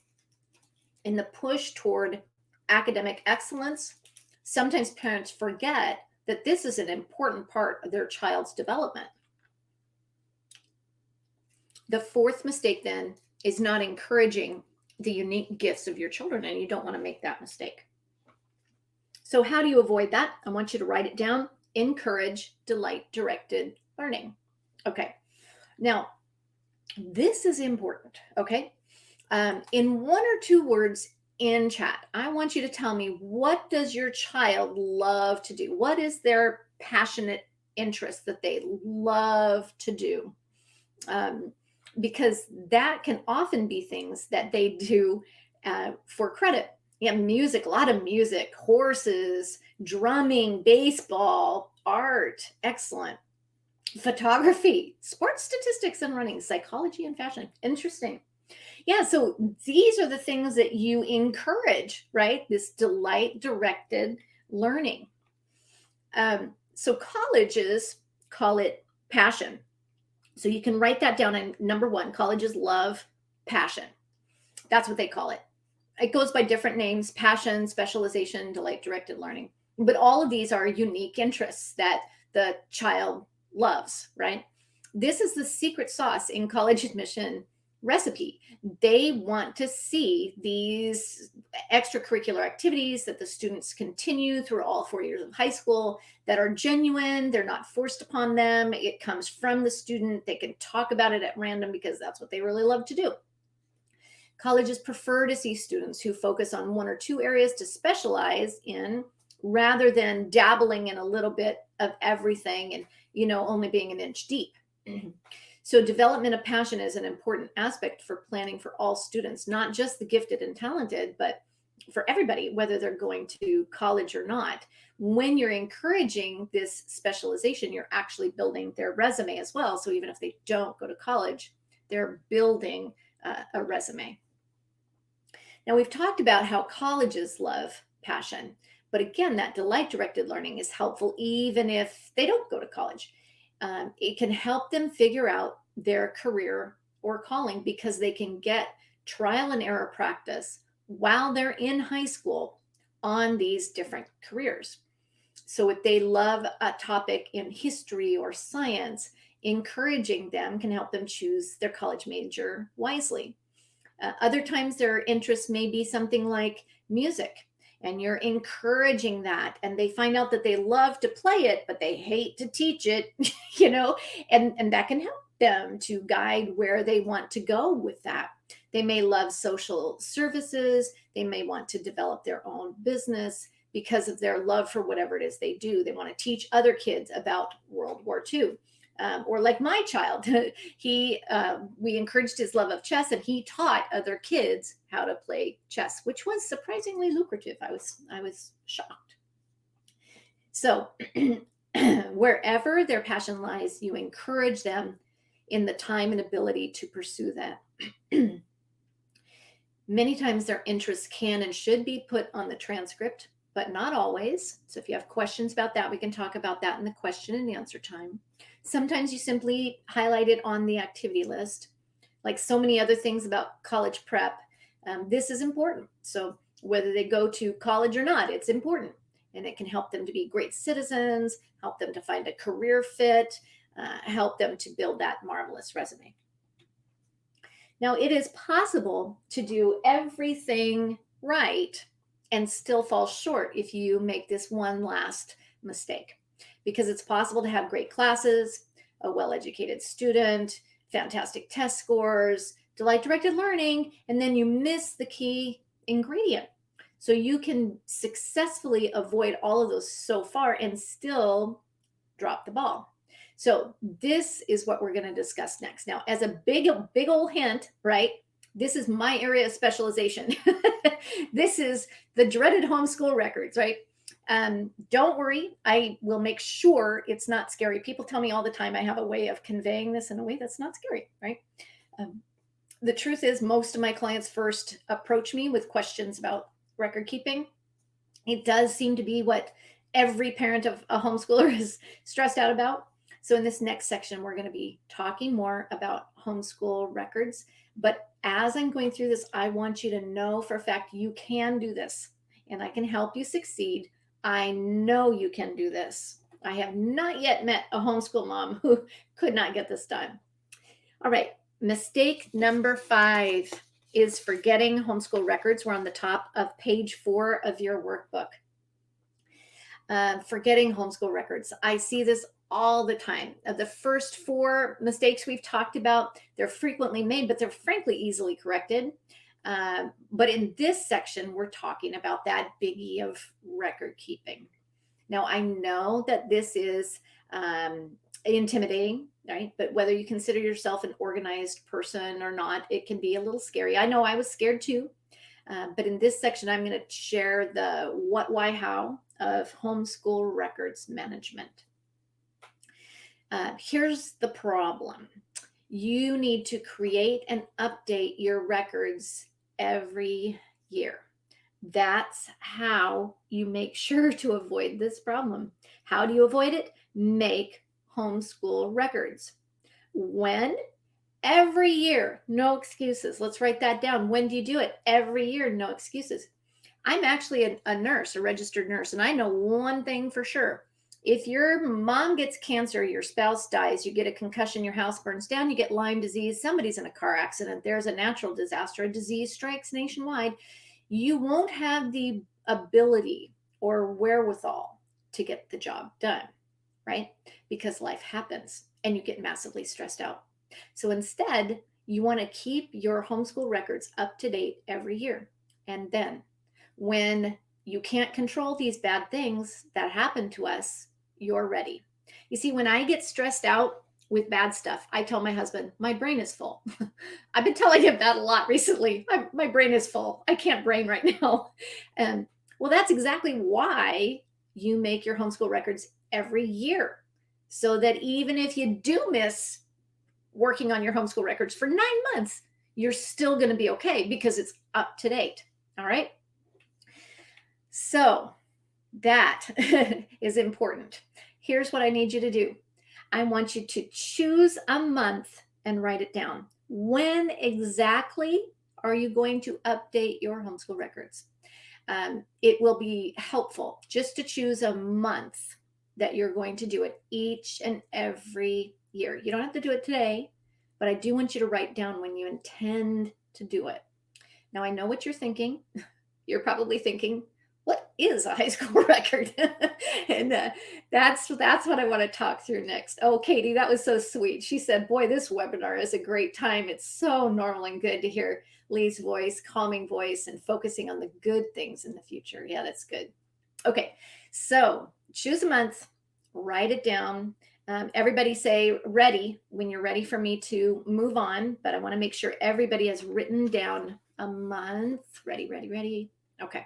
In the push toward academic excellence, sometimes parents forget that this is an important part of their child's development. The fourth mistake then is not encouraging the unique gifts of your children, and you don't want to make that mistake. So how do you avoid that? I want you to write it down. Encourage delight-directed learning. Okay, now this is important, okay? In one or two words in chat, I want you to tell me, what does your child love to do? What is their passionate interest that they love to do? Because that can often be things that they do for credit. Yeah, music, a lot of music, horses, drumming, baseball, art, excellent. Photography, sports statistics and running, psychology and fashion. Interesting. Yeah, so these are the things that you encourage, right? This delight-directed learning. So colleges call it passion. So you can write that down in number one. Colleges love passion. That's what they call it. It goes by different names: passion, specialization, delight-directed learning. But all of these are unique interests that the child loves, right? This is the secret sauce in college admission recipe. They want to see these extracurricular activities that the students continue through all 4 years of high school, that are genuine. They're not forced upon them. It comes from the student. They can talk about it at random because that's what they really love to do. Colleges prefer to see students who focus on one or two areas to specialize in, rather than dabbling in a little bit of everything and, only being an inch deep. So development of passion is an important aspect for planning for all students, not just the gifted and talented, but for everybody, whether they're going to college or not. When you're encouraging this specialization, you're actually building their resume as well. So even if they don't go to college, they're building a resume. Now, we've talked about how colleges love passion, but again, that delight-directed learning is helpful even if they don't go to college. It can help them figure out their career or calling, because they can get trial and error practice while they're in high school on these different careers. So if they love a topic in history or science, encouraging them can help them choose their college major wisely. Other times their interests may be something like music, and you're encouraging that, and they find out that they love to play it, but they hate to teach it, and that can help them to guide where they want to go with that. They may love social services. They may want to develop their own business because of their love for whatever it is they do. They want to teach other kids about World War II. Or like my child, we encouraged his love of chess, and he taught other kids how to play chess, which was surprisingly lucrative. I was shocked. So wherever their passion lies, you encourage them in the time and ability to pursue that. Many times their interests can and should be put on the transcript, but not always. So if you have questions about that, we can talk about that in the question and answer time. Sometimes you simply highlight it on the activity list. Like so many other things about college prep, this is important. So whether they go to college or not, it's important. And it can help them to be great citizens, help them to find a career fit, help them to build that marvelous resume. Now, it is possible to do everything right and still fall short if you make this one last mistake, because it's possible to have great classes, a well-educated student, fantastic test scores, delight-directed learning, and then you miss the key ingredient. So you can successfully avoid all of those so far and still drop the ball. So this is what we're going to discuss next. Now, as a big old hint, right? This is my area of specialization. This is the dreaded homeschool records, right? Don't worry, I will make sure it's not scary. People tell me all the time I have a way of conveying this in a way that's not scary, right? The truth is, most of my clients first approach me with questions about record keeping. It does seem to be what every parent of a homeschooler is stressed out about. So in this next section, we're going to be talking more about homeschool records. But as I'm going through this, I want you to know for a fact you can do this, and I can help you succeed. I know you can do this. I have not yet met a homeschool mom who could not get this done. All right, mistake number 5 is forgetting homeschool records. We're on the top of page 4 of your workbook. Forgetting homeschool records. I see this all the time. The first 4 mistakes we've talked about, they're frequently made, but they're frankly easily corrected. But in this section, we're talking about that biggie of record keeping. Now, I know that this is intimidating, right? But whether you consider yourself an organized person or not, it can be a little scary. I know I was scared too. But in this section, I'm going to share the what, why, how of homeschool records management. Here's the problem. You need to create and update your records every year. That's how you make sure to avoid this problem. How do you avoid it? Make homeschool records. When? Every year, no excuses. Let's write that down. When do you do it? Every year, no excuses. I'm actually a nurse, a registered nurse, and I know one thing for sure. If your mom gets cancer, your spouse dies, you get a concussion, your house burns down, you get Lyme disease, somebody's in a car accident, there's a natural disaster, a disease strikes nationwide, you won't have the ability or wherewithal to get the job done, right? Because life happens and you get massively stressed out. So instead, you want to keep your homeschool records up to date every year. And then when you can't control these bad things that happen to us, you're ready. You see, when I get stressed out with bad stuff, I tell my husband, my brain is full. I've been telling him that a lot recently. My brain is full. I can't brain right now. And well, that's exactly why you make your homeschool records every year. So that even if you do miss working on your homeschool records for 9 months, you're still going to be okay because it's up to date. All right. So that is important. Here's what I need you to do. I want you to choose a month and write it down. When exactly are you going to update your homeschool records? It will be helpful just to choose a month that you're going to do it each and every year. You don't have to do it today, but I do want you to write down when you intend to do it. Now, I know what you're thinking. You're probably thinking, what is a high school record? And that's what I want to talk through next. Oh, Katie, that was so sweet. She said, boy, this webinar is a great time. It's so normal and good to hear Lee's voice, calming voice, and focusing on the good things in the future. Yeah, that's good. Okay, so choose a month, write it down. Everybody say ready when you're ready for me to move on, but I want to make sure everybody has written down a month. Ready, ready, ready. Okay.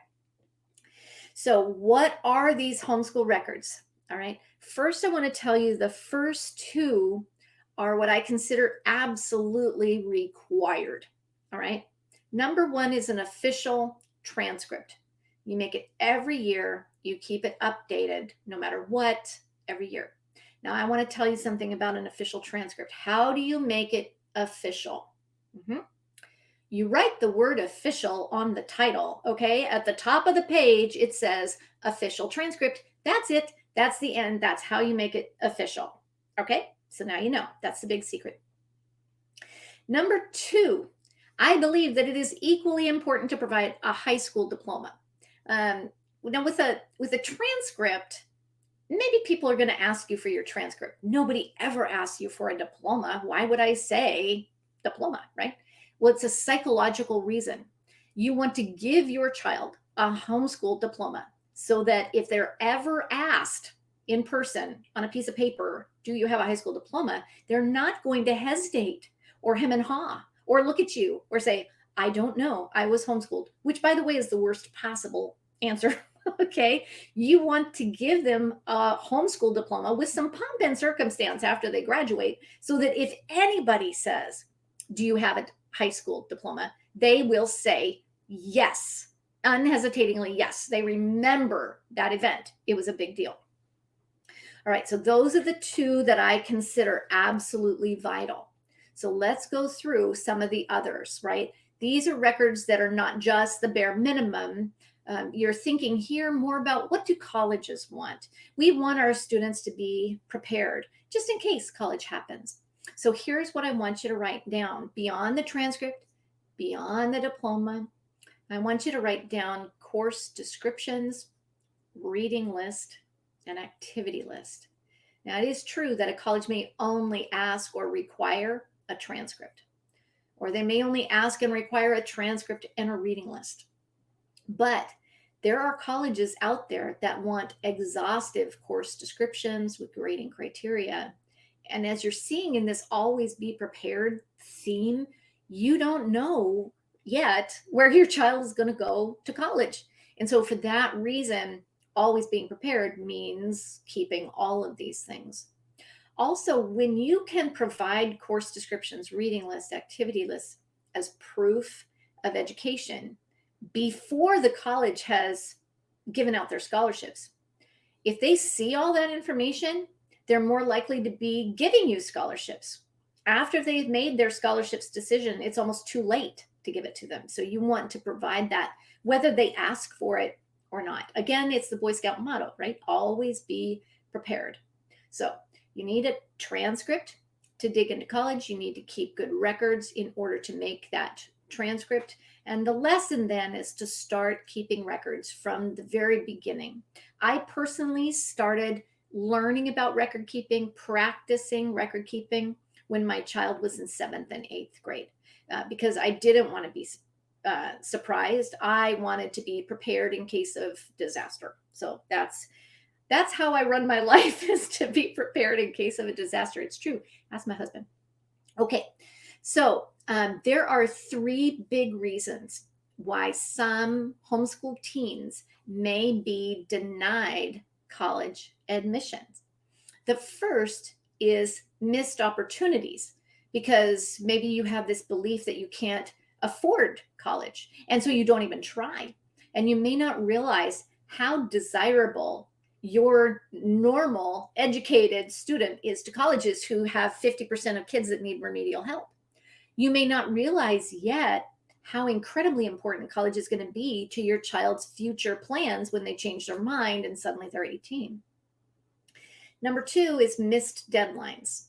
So what are these homeschool records? All right. First, I want to tell you the first 2 are what I consider absolutely required. All right. Number 1 is an official transcript. You make it every year. You keep it updated no matter what every year. Now, I want to tell you something about an official transcript. How do you make it official? You write the word official on the title, okay? At the top of the page, it says official transcript. That's it. That's the end. That's how you make it official, okay? So now you know. That's the big secret. Number 2, I believe that it is equally important to provide a high school diploma. Now, with a transcript, maybe people are going to ask you for your transcript. Nobody ever asks you for a diploma. Why would I say diploma, right? Well, it's a psychological reason. You want to give your child a homeschool diploma so that if they're ever asked in person on a piece of paper, do you have a high school diploma? They're not going to hesitate or hem and haw or look at you or say, I don't know, I was homeschooled, which by the way is the worst possible answer. Okay. You want to give them a homeschool diploma with some pomp and circumstance after they graduate, so that if anybody says, do you have a high school diploma? They will say yes, unhesitatingly yes. They remember that event. It was a big deal. All right, so those are the two that I consider absolutely vital. So let's go through some of the others, right? These are records that are not just the bare minimum. You're thinking here more about, what do colleges want? We want our students to be prepared just in case college happens. So here's what I want you to write down. Beyond the transcript, beyond the diploma, I want you to write down course descriptions, reading list, and activity list. Now, it is true that a college may only ask or require a transcript, or they may only ask and require a transcript and a reading list. But there are colleges out there that want exhaustive course descriptions with grading criteria. And as you're seeing in this always be prepared theme, you don't know yet where your child is going to go to college. And so for that reason, always being prepared means keeping all of these things. Also, when you can provide course descriptions, reading lists, activity lists as proof of education before the college has given out their scholarships, if they see all that information, they're more likely to be giving you scholarships. After they've made their scholarships decision, it's almost too late to give it to them. So you want to provide that, whether they ask for it or not. Again, it's the Boy Scout motto, right? Always be prepared. So you need a transcript to dig into college. You need to keep good records in order to make that transcript. And the lesson then is to start keeping records from the very beginning. I personally started learning about record keeping, practicing record keeping when my child was in 7th and 8th grade, because I didn't want to be surprised. I wanted to be prepared in case of disaster. So that's how I run my life, is to be prepared in case of a disaster. It's true. Ask my husband. Okay. So there are 3 big reasons why some homeschool teens may be denied college admissions. The first is missed opportunities, because maybe you have this belief that you can't afford college, and so you don't even try. And you may not realize how desirable your normal educated student is to colleges who have 50% of kids that need remedial help. You may not realize yet how incredibly important college is going to be to your child's future plans when they change their mind and suddenly they're 18. Number 2 is missed deadlines.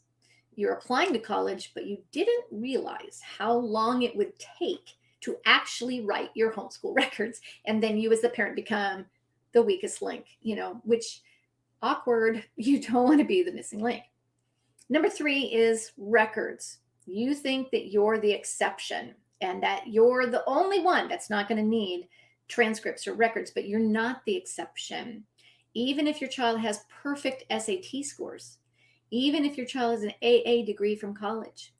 You're applying to college, but you didn't realize how long it would take to actually write your homeschool records. And then you as the parent become the weakest link, which awkward. You don't want to be the missing link. Number 3 is records. You think that you're the exception and that you're the only one that's not going to need transcripts or records, but you're not the exception. Even if your child has perfect SAT scores, even if your child has an AA degree from college,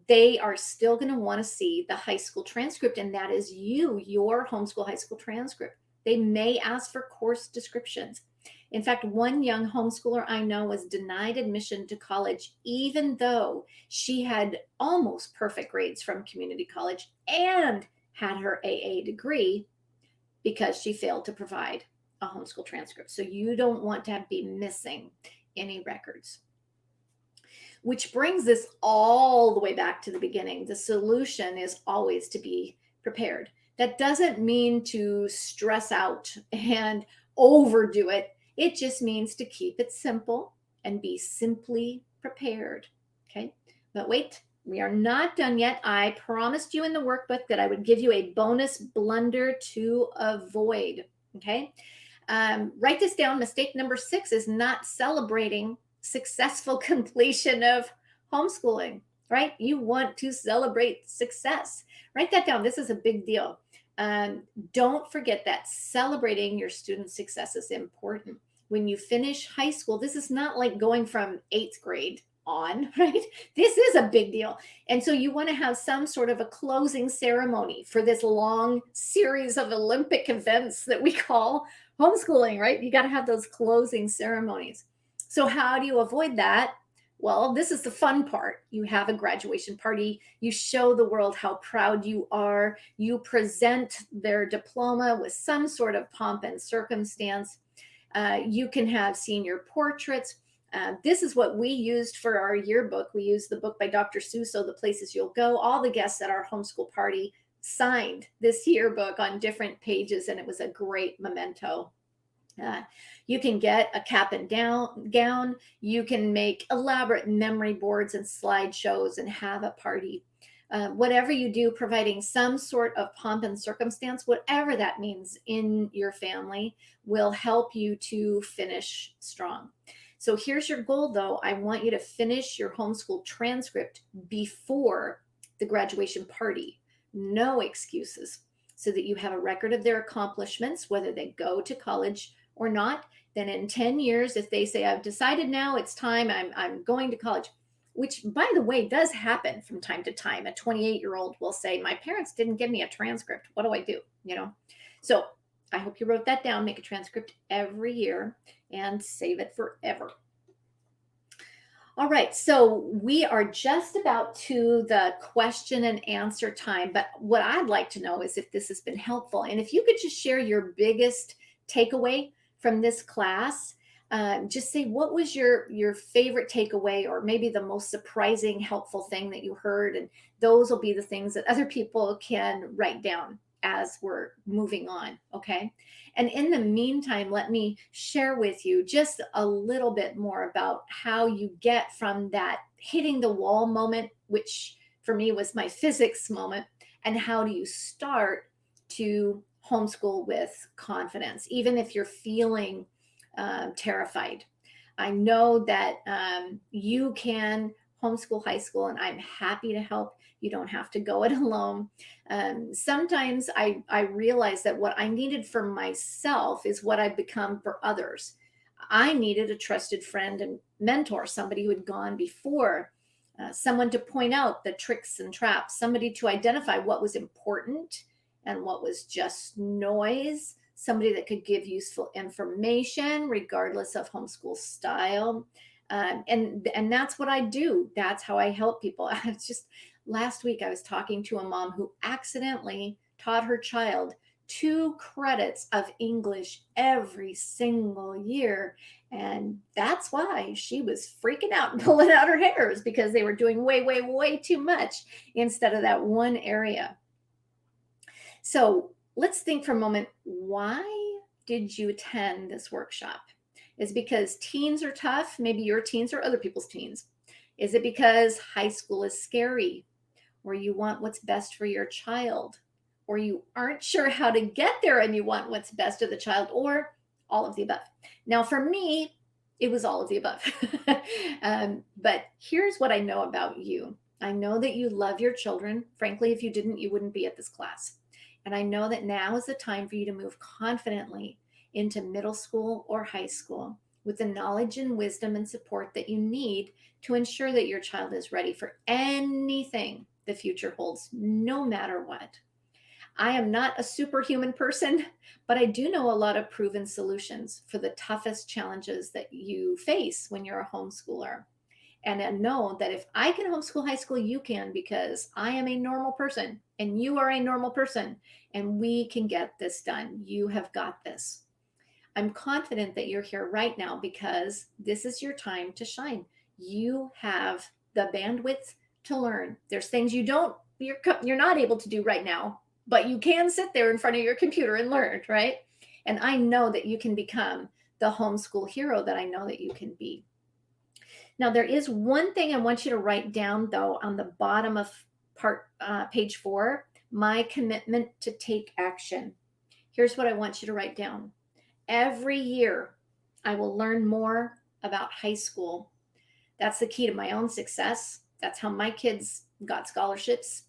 they are still going to want to see the high school transcript, and that is your homeschool high school transcript. They may ask for course descriptions. In fact, one young homeschooler I know was denied admission to college, even though she had almost perfect grades from community college and had her AA degree, because she failed to provide a homeschool transcript. So you don't want to be missing any records. Which brings this all the way back to the beginning. The solution is always to be prepared. That doesn't mean to stress out and overdo it. It just means to keep it simple and be simply prepared. Okay. But wait, we are not done yet. I promised you in the workbook that I would give you a bonus blunder to avoid. Okay. Write this down. Mistake number 6 is not celebrating successful completion of homeschooling, right? You want to celebrate success. Write that down. This is a big deal. Don't forget that celebrating your students' success is important. when you finish high school, this is not like going from 8th grade on, right? This is a big deal. And so you want to have some sort of a closing ceremony for this long series of Olympic events that we call homeschooling, right? You got to have those closing ceremonies. So how do you avoid that? Well, this is the fun part. You have a graduation party. You show the world how proud you are. You present their diploma with some sort of pomp and circumstance. You can have senior portraits. This is what we used for our yearbook. We used the book by Dr. Seuss, The Places You'll Go. All the guests at our homeschool party signed this yearbook on different pages, and it was a great memento. You can get a cap and gown. You can make elaborate memory boards and slideshows and have a party. Whatever you do, providing some sort of pomp and circumstance, whatever that means in your family, will help you to finish strong. So here's your goal, though. I want you to finish your homeschool transcript before the graduation party. No excuses, so that you have a record of their accomplishments, whether they go to college or not. Then in 10 years, if they say, I've decided now it's time, I'm going to college, which, by the way, does happen from time to time. A 28-year-old will say, my parents didn't give me a transcript. What do I do? So I hope you wrote that down. Make a transcript every year and save it forever. All right, so we are just about to the question and answer time, but what I'd like to know is if this has been helpful, and if you could just share your biggest takeaway from this class. Just say, what was your favorite takeaway, or maybe the most surprising, helpful thing that you heard? And those will be the things that other people can write down as we're moving on, okay? And in the meantime, let me share with you just a little bit more about how you get from that hitting the wall moment, which for me was my physics moment, and how do you start to homeschool with confidence, even if you're feeling terrified. I know that you can homeschool high school, and I'm happy to help. You don't have to go it alone. Sometimes I realize that what I needed for myself is what I've become for others. I needed a trusted friend and mentor, somebody who had gone before, someone to point out the tricks and traps, somebody to identify what was important and what was just noise, somebody that could give useful information regardless of homeschool style. And that's what I do. That's how I help people. It's just last week I was talking to a mom who accidentally taught her child 2 credits of English every single year. And that's why she was freaking out and pulling out her hairs, because they were doing way, way, way too much instead of that one area. So let's think for a moment, why did you attend this workshop? Is it because teens are tough? Maybe your teens or other people's teens. Is it because high school is scary, or you want what's best for your child, or you aren't sure how to get there and you want what's best for the child, or all of the above? Now, for me, it was all of the above. But here's what I know about you. I know that you love your children. Frankly, if you didn't, you wouldn't be at this class. And I know that now is the time for you to move confidently into middle school or high school with the knowledge and wisdom and support that you need to ensure that your child is ready for anything the future holds, no matter what. I am not a superhuman person, but I do know a lot of proven solutions for the toughest challenges that you face when you're a homeschooler. And I know that if I can homeschool high school, you can, because I am a normal person and you are a normal person, and we can get this done. You have got this. I'm confident that you're here right now because this is your time to shine. You have the bandwidth to learn. There's things you're not able to do right now, but you can sit there in front of your computer and learn, right? And I know that you can become the homeschool hero that I know that you can be. Now, there is one thing I want you to write down, though, on the bottom of page 4, my commitment to take action. Here's what I want you to write down. Every year, I will learn more about high school. That's the key to my own success. That's how my kids got scholarships.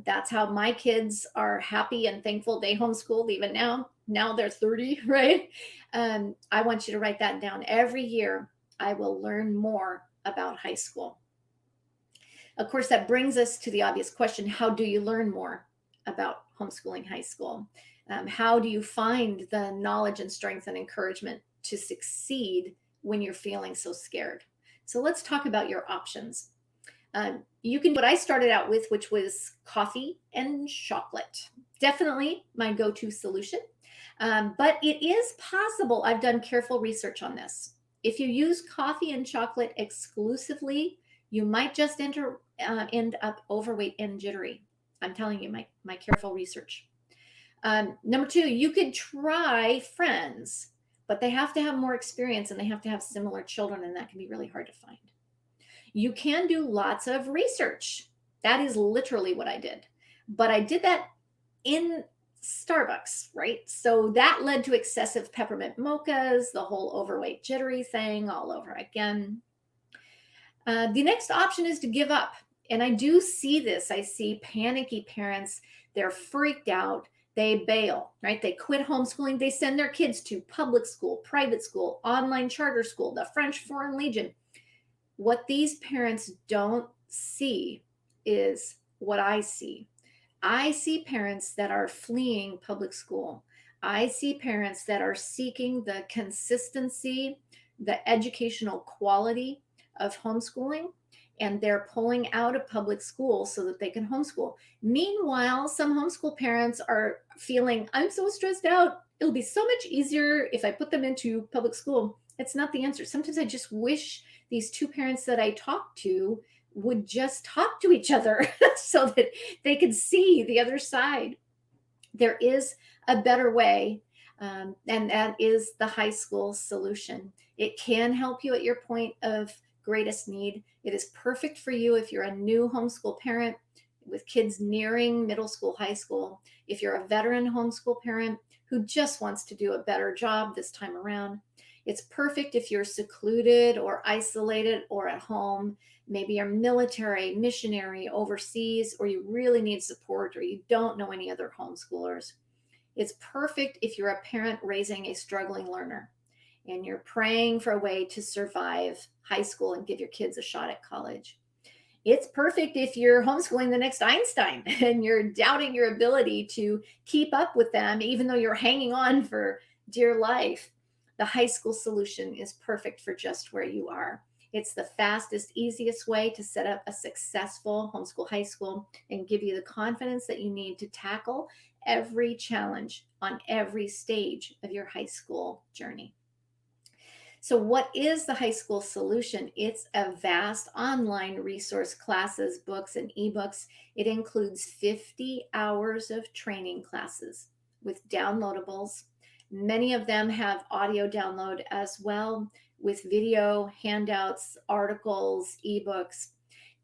That's how my kids are happy and thankful they homeschooled even now. Now they're 30, right? I want you to write that down. Every year, I will learn more about high school. Of course, that brings us to the obvious question: how do you learn more about homeschooling high school? How do you find the knowledge and strength and encouragement to succeed when you're feeling so scared? So let's talk about your options. You can do what I started out with, which was coffee and chocolate. Definitely my go-to solution. But it is possible. I've done careful research on this. If you use coffee and chocolate exclusively, you might just end up overweight and jittery. I'm telling you, my careful research. Number two, you could try friends, but they have to have more experience and they have to have similar children, and that can be really hard to find. You can do lots of research. That is literally what I did. But I did that in Starbucks, right? So that led to excessive peppermint mochas, the whole overweight jittery thing all over again. The next option is to give up. And I do see this. I see panicky parents. They're freaked out. They bail, right? They quit homeschooling. They send their kids to public school, private school, online charter school, the French Foreign Legion. What these parents don't see is what I see. I see parents that are fleeing public school. I see parents that are seeking the consistency, the educational quality of homeschooling, and they're pulling out of public school so that they can homeschool. Meanwhile, some homeschool parents are feeling, I'm so stressed out. It'll be so much easier if I put them into public school. It's not the answer. Sometimes I just wish these two parents that I talk to would just talk to each other so that they could see the other side. There is a better way, and that is the high school solution. It can help you at your point of greatest need. It is perfect for you if you're a new homeschool parent with kids nearing middle school, high school. If you're a veteran homeschool parent who just wants to do a better job this time around. It's perfect if you're secluded or isolated or at home. Maybe you're military, missionary, overseas, or you really need support, or you don't know any other homeschoolers. It's perfect if you're a parent raising a struggling learner and you're praying for a way to survive high school and give your kids a shot at college. It's perfect if you're homeschooling the next Einstein and you're doubting your ability to keep up with them, even though you're hanging on for dear life. The high school solution is perfect for just where you are. It's the fastest, easiest way to set up a successful homeschool high school and give you the confidence that you need to tackle every challenge on every stage of your high school journey. So what is the high school solution? It's a vast online resource, classes, books, and ebooks. It includes 50 hours of training classes with downloadables. Many of them have audio download as well, with video, handouts, articles, ebooks.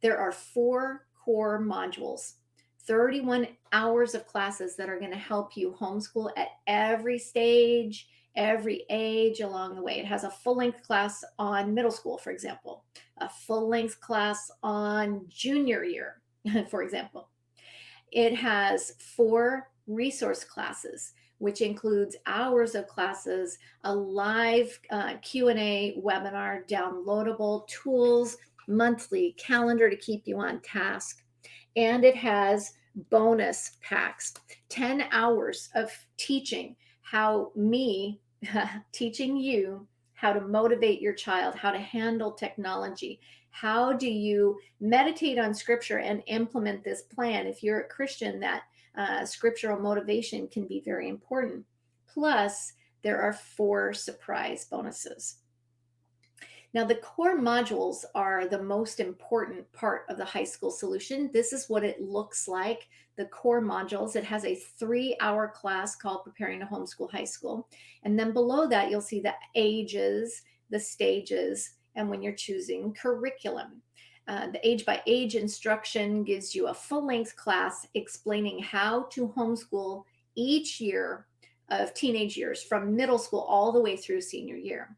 There are 4 core modules, 31 hours of classes that are going to help you homeschool at every stage, every age along the way. It has a full-length class on middle school, for example, a full-length class on junior year, for example. It has 4 resource classes, which includes hours of classes, a live Q&A webinar, downloadable tools, monthly calendar to keep you on task. And it has bonus packs, 10 hours of teaching teaching you how to motivate your child, how to handle technology. How do you meditate on scripture and implement this plan? If you're a Christian, that scriptural motivation can be very important. Plus, there are 4 surprise bonuses. Now, the core modules are the most important part of the high school solution. This is what it looks like, the core modules. It has a 3-hour class called Preparing to Homeschool High School. And then below that, you'll see the ages, the stages, and when you're choosing curriculum. The age by age instruction gives you a full-length class explaining how to homeschool each year of teenage years, from middle school all the way through senior year.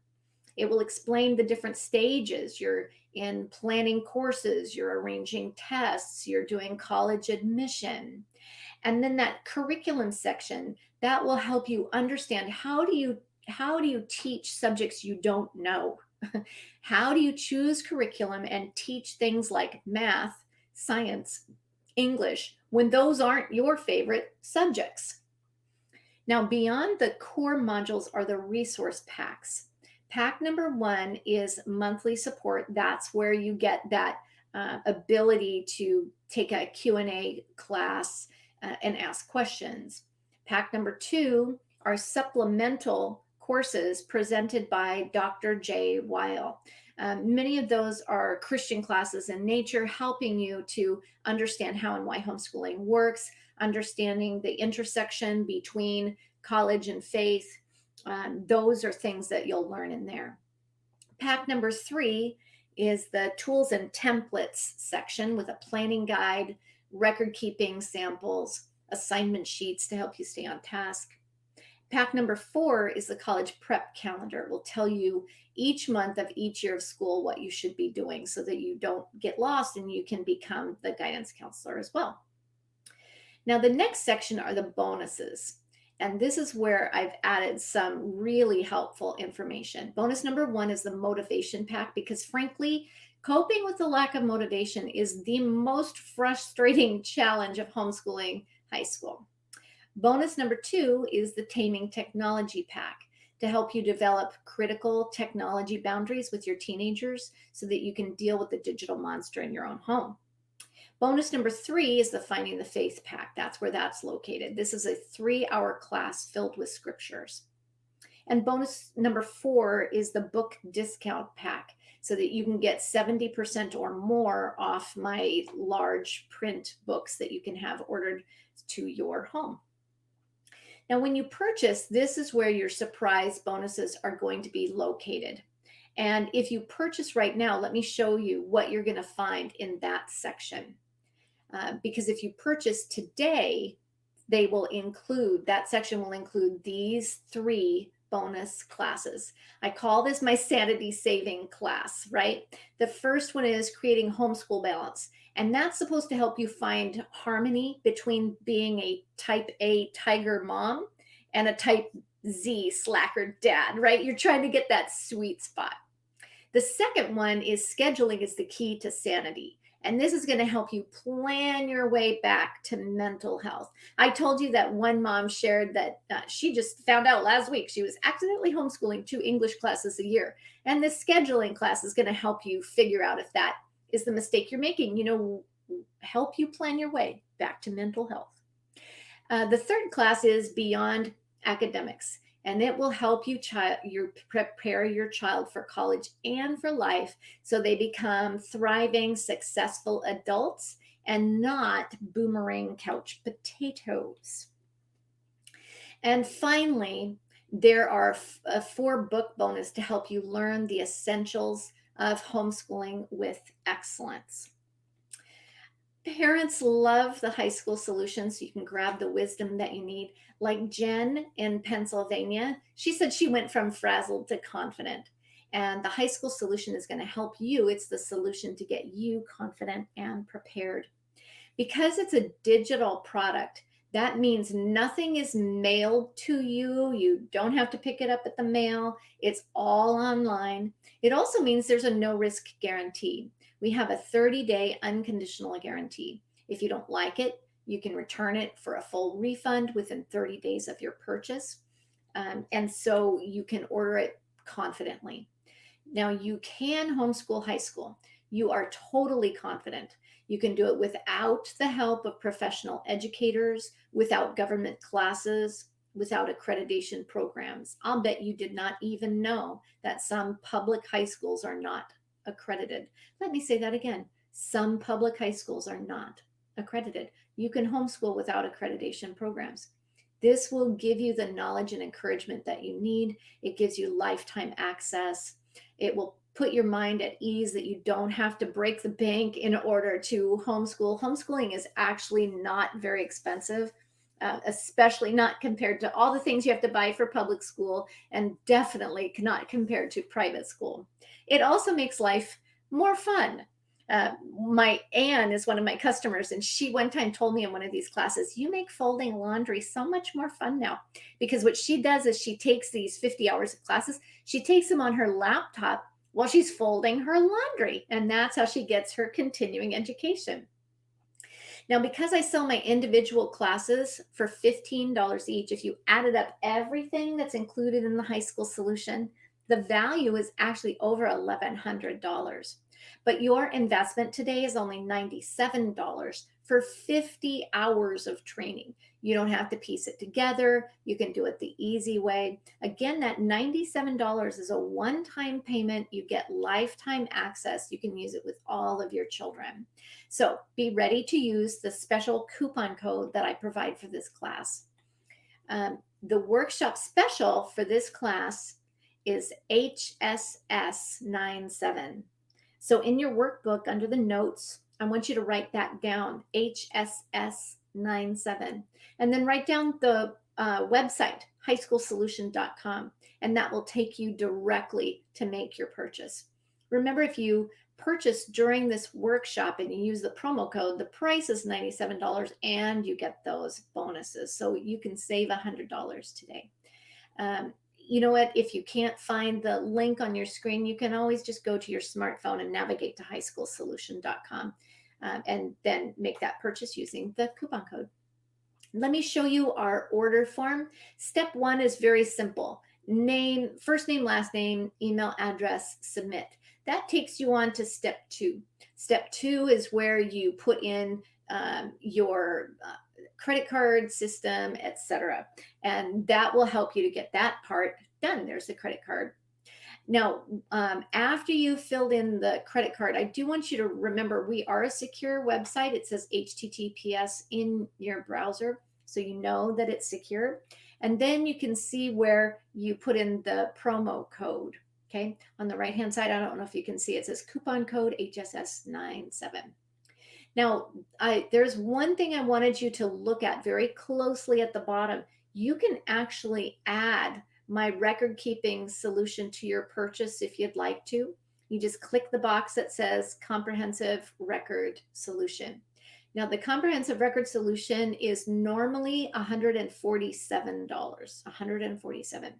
It will explain the different stages. You're in planning courses, you're arranging tests, you're doing college admission. And then that curriculum section, that will help you understand how do you teach subjects you don't know? How do you choose curriculum and teach things like math, science, English when those aren't your favorite subjects? Now, beyond the core modules are the resource packs. Pack number 1 is monthly support. That's where you get that ability to take a Q&A class and ask questions. Pack number 2 are supplemental courses presented by Dr. J. Weil. Many of those are Christian classes in nature, helping you to understand how and why homeschooling works, understanding the intersection between college and faith. Those are things that you'll learn in there. Pack number 3 is the tools and templates section with a planning guide, record keeping samples, assignment sheets to help you stay on task. Pack number 4 is the college prep calendar. It will tell you each month of each year of school what you should be doing so that you don't get lost and you can become the guidance counselor as well. Now, the next section are the bonuses. And this is where I've added some really helpful information. Bonus number 1 is the motivation pack, because frankly, coping with the lack of motivation is the most frustrating challenge of homeschooling high school. Bonus number 2 is the Taming Technology pack to help you develop critical technology boundaries with your teenagers so that you can deal with the digital monster in your own home. Bonus number 3 is the Finding the Faith pack. That's where that's located. This is a 3-hour class filled with scriptures. And bonus number 4 is the book discount pack so that you can get 70% or more off my large print books that you can have ordered to your home. Now, when you purchase, this is where your surprise bonuses are going to be located. And if you purchase right now, let me show you what you're going to find in that section. Because if you purchase today, that section will include these 3 bonus classes. I call this my sanity saving class, right? The first one is creating homeschool balance. And that's supposed to help you find harmony between being a type A tiger mom and a type Z slacker dad, right? You're trying to get that sweet spot. The second one is scheduling is the key to sanity. And this is going to help you plan your way back to mental health. I told you that one mom shared that she just found out last week she was accidentally homeschooling 2 English classes a year. And this scheduling class is going to help you figure out if that is the mistake you're making, help you plan your way back to mental health. The third class is Beyond Academics. And it will help you prepare your child for college and for life so they become thriving, successful adults and not boomerang couch potatoes. And finally, there are a 4-book bonus to help you learn the essentials of homeschooling with excellence. Parents love the high school solution, so you can grab the wisdom that you need. Like Jen in Pennsylvania, she said she went from frazzled to confident. And the high school solution is going to help you. It's the solution to get you confident and prepared. Because it's a digital product, that means nothing is mailed to you. You don't have to pick it up at the mail. It's all online. It also means there's a no-risk guarantee. We have a 30-day unconditional guarantee. If you don't like it, you can return it for a full refund within 30 days of your purchase. And so you can order it confidently. Now, you can homeschool high school. You are totally confident. You can do it without the help of professional educators, without government classes, without accreditation programs. I'll bet you did not even know that some public high schools are not accredited. Let me say that again. Some public high schools are not accredited. You can homeschool without accreditation programs. This will give you the knowledge and encouragement that you need. It gives you lifetime access. It will put your mind at ease that you don't have to break the bank in order to homeschool. Homeschooling is actually not very expensive. especially not compared to all the things you have to buy for public school, and definitely not compared to private school. It also makes life more fun. My Anne is one of my customers, and she one time told me in one of these classes, you make folding laundry so much more fun now. Because what she does is she takes these 50 hours of classes, she takes them on her laptop while she's folding her laundry. And that's how she gets her continuing education. Now, because I sell my individual classes for $15 each, if you added up everything that's included in the high school solution, the value is actually over $1,100. But your investment today is only $97 for 50 hours of training. You don't have to piece it together. You can do it the easy way. Again, that $97 is a one-time payment. You get lifetime access. You can use it with all of your children. So be ready to use the special coupon code that I provide for this class. The workshop special for this class is HSS97. So in your workbook under the notes, I want you to write that down, HSS97, and then write down the website, highschoolsolution.com, and that will take you directly to make your purchase. Remember, if you purchase during this workshop and you use the promo code, the price is $97 and you get those bonuses. So you can save $100 today. You know what? If you can't find the link on your screen, you can always just go to your smartphone and navigate to highschoolsolution.com and then make that purchase using the coupon code. Let me show you our order form. Step one is very simple. Name, first name, last name, email address, submit. That takes you on to step two. Step two is where you put in your credit card system, etc. And that will help you to get that part done. There's the credit card. Now, after you've filled in the credit card, I do want you to remember we are a secure website. It says HTTPS in your browser, so you know that it's secure. And then you can see where you put in the promo code. Okay, on the right-hand side, I don't know if you can see, it says coupon code HSS97. Now, there's one thing I wanted you to look at very closely at the bottom. You can actually add my record-keeping solution to your purchase if you'd like to. You just click the box that says Comprehensive Record Solution. Now, the Comprehensive Record Solution is normally $147, $147,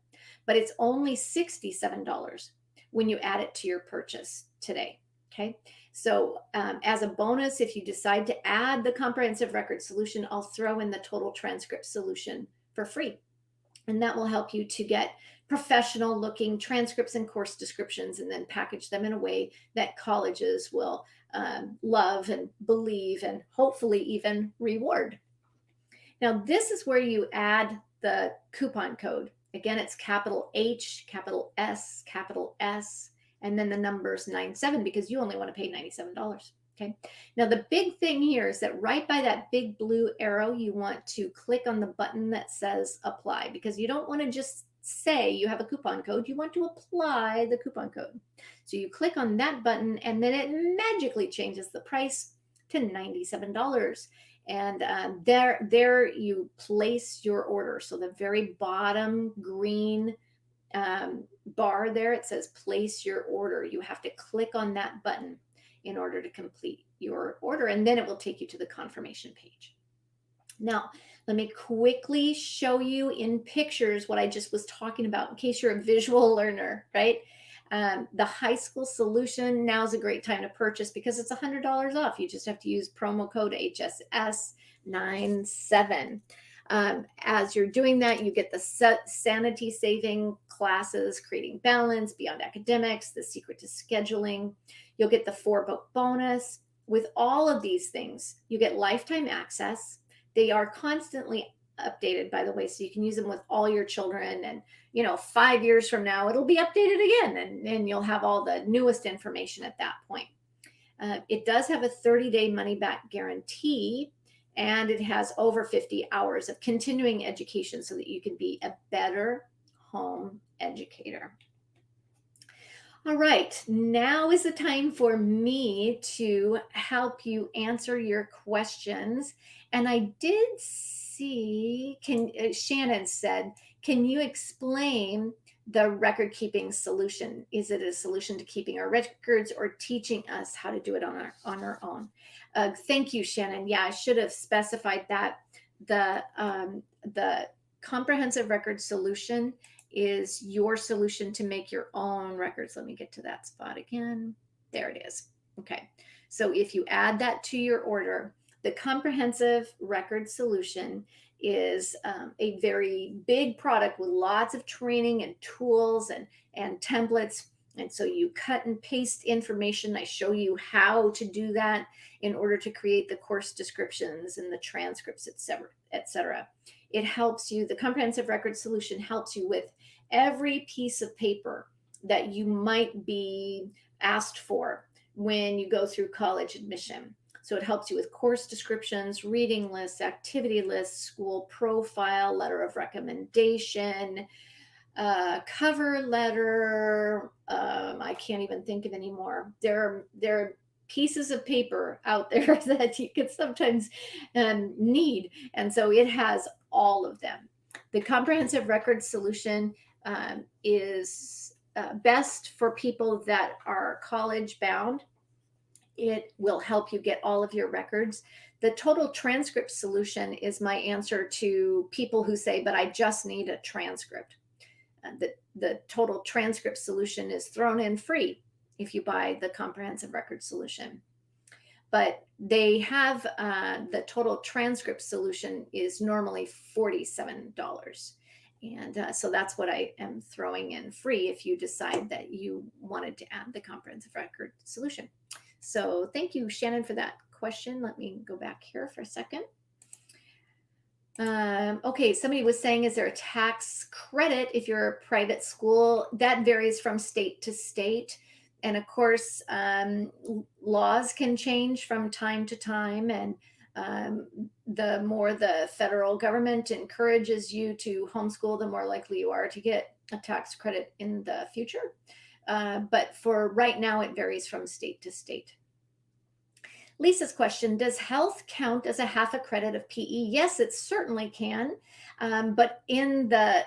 but it's only $67 when you add it to your purchase today. Okay, so as a bonus, if you decide to add the Comprehensive Record Solution, I'll throw in the Total Transcript Solution for free. And that will help you to get professional looking transcripts and course descriptions and then package them in a way that colleges will love and believe and hopefully even reward. Now, this is where you add the coupon code. Again, it's capital H, capital S, and then the numbers 97 because you only want to pay $97. Okay. Now, the big thing here is that right by that big blue arrow, you want to click on the button that says apply because you don't want to just say you have a coupon code. You want to apply the coupon code. So you click on that button and then it magically changes the price to $97. And there you place your order. So the very bottom green bar there, it says place your order. You have to click on that button in order to complete your order, and then it will take you to the confirmation page. Now, let me quickly show you in pictures what I just was talking about in case you're a visual learner, right? The high school solution, now is a great time to purchase because it's $100 off. You just have to use promo code HSS97. As you're doing that, you get the sanity saving classes, creating balance, beyond academics, the secret to scheduling. You'll get the 4-book bonus. With all of these things, you get lifetime access. They are constantly updated, by the way, so you can use them with all your children. And, 5 years from now, it'll be updated again, and you'll have all the newest information at that point. It does have a 30-day money-back guarantee, and it has over 50 hours of continuing education so that you can be a better home educator. All right, now is the time for me to help you answer your questions. And I did see, Shannon said, can you explain the record keeping solution? Is it a solution to keeping our records or teaching us how to do it on our own? Thank you, Shannon. Yeah, I should have specified that. The comprehensive record solution is your solution to make your own records. Let me get to that spot again. There it is. Okay. So if you add that to your order, the comprehensive record solution is a very big product with lots of training and tools and templates. And so you cut and paste information. I show you how to do that in order to create the course descriptions and the transcripts, et cetera, et cetera. It helps you, the comprehensive record solution helps you with every piece of paper that you might be asked for when you go through college admission. So it helps you with course descriptions, reading lists, activity lists, school profile, letter of recommendation, cover letter. I can't even think of any more. There are pieces of paper out there that you could sometimes need. And so it has all of them. The comprehensive record solution is best for people that are college bound. It will help you get all of your records. The total transcript solution is my answer to people who say, but I just need a transcript. The total transcript solution is thrown in free if you buy the comprehensive record solution. But they have the total transcript solution is normally $47. And so that's what I am throwing in free if you decide that you wanted to add the comprehensive record solution. So thank you, Shannon, for that question. Let me go back here for a second. Okay, somebody was saying, is there a tax credit if you're a private school? That varies from state to state. And of course, laws can change from time to time. And the more the federal government encourages you to homeschool, the more likely you are to get a tax credit in the future. But for right now, it varies from state to state. Lisa's question, does health count as a half a credit of PE? Yes, it certainly can. But in the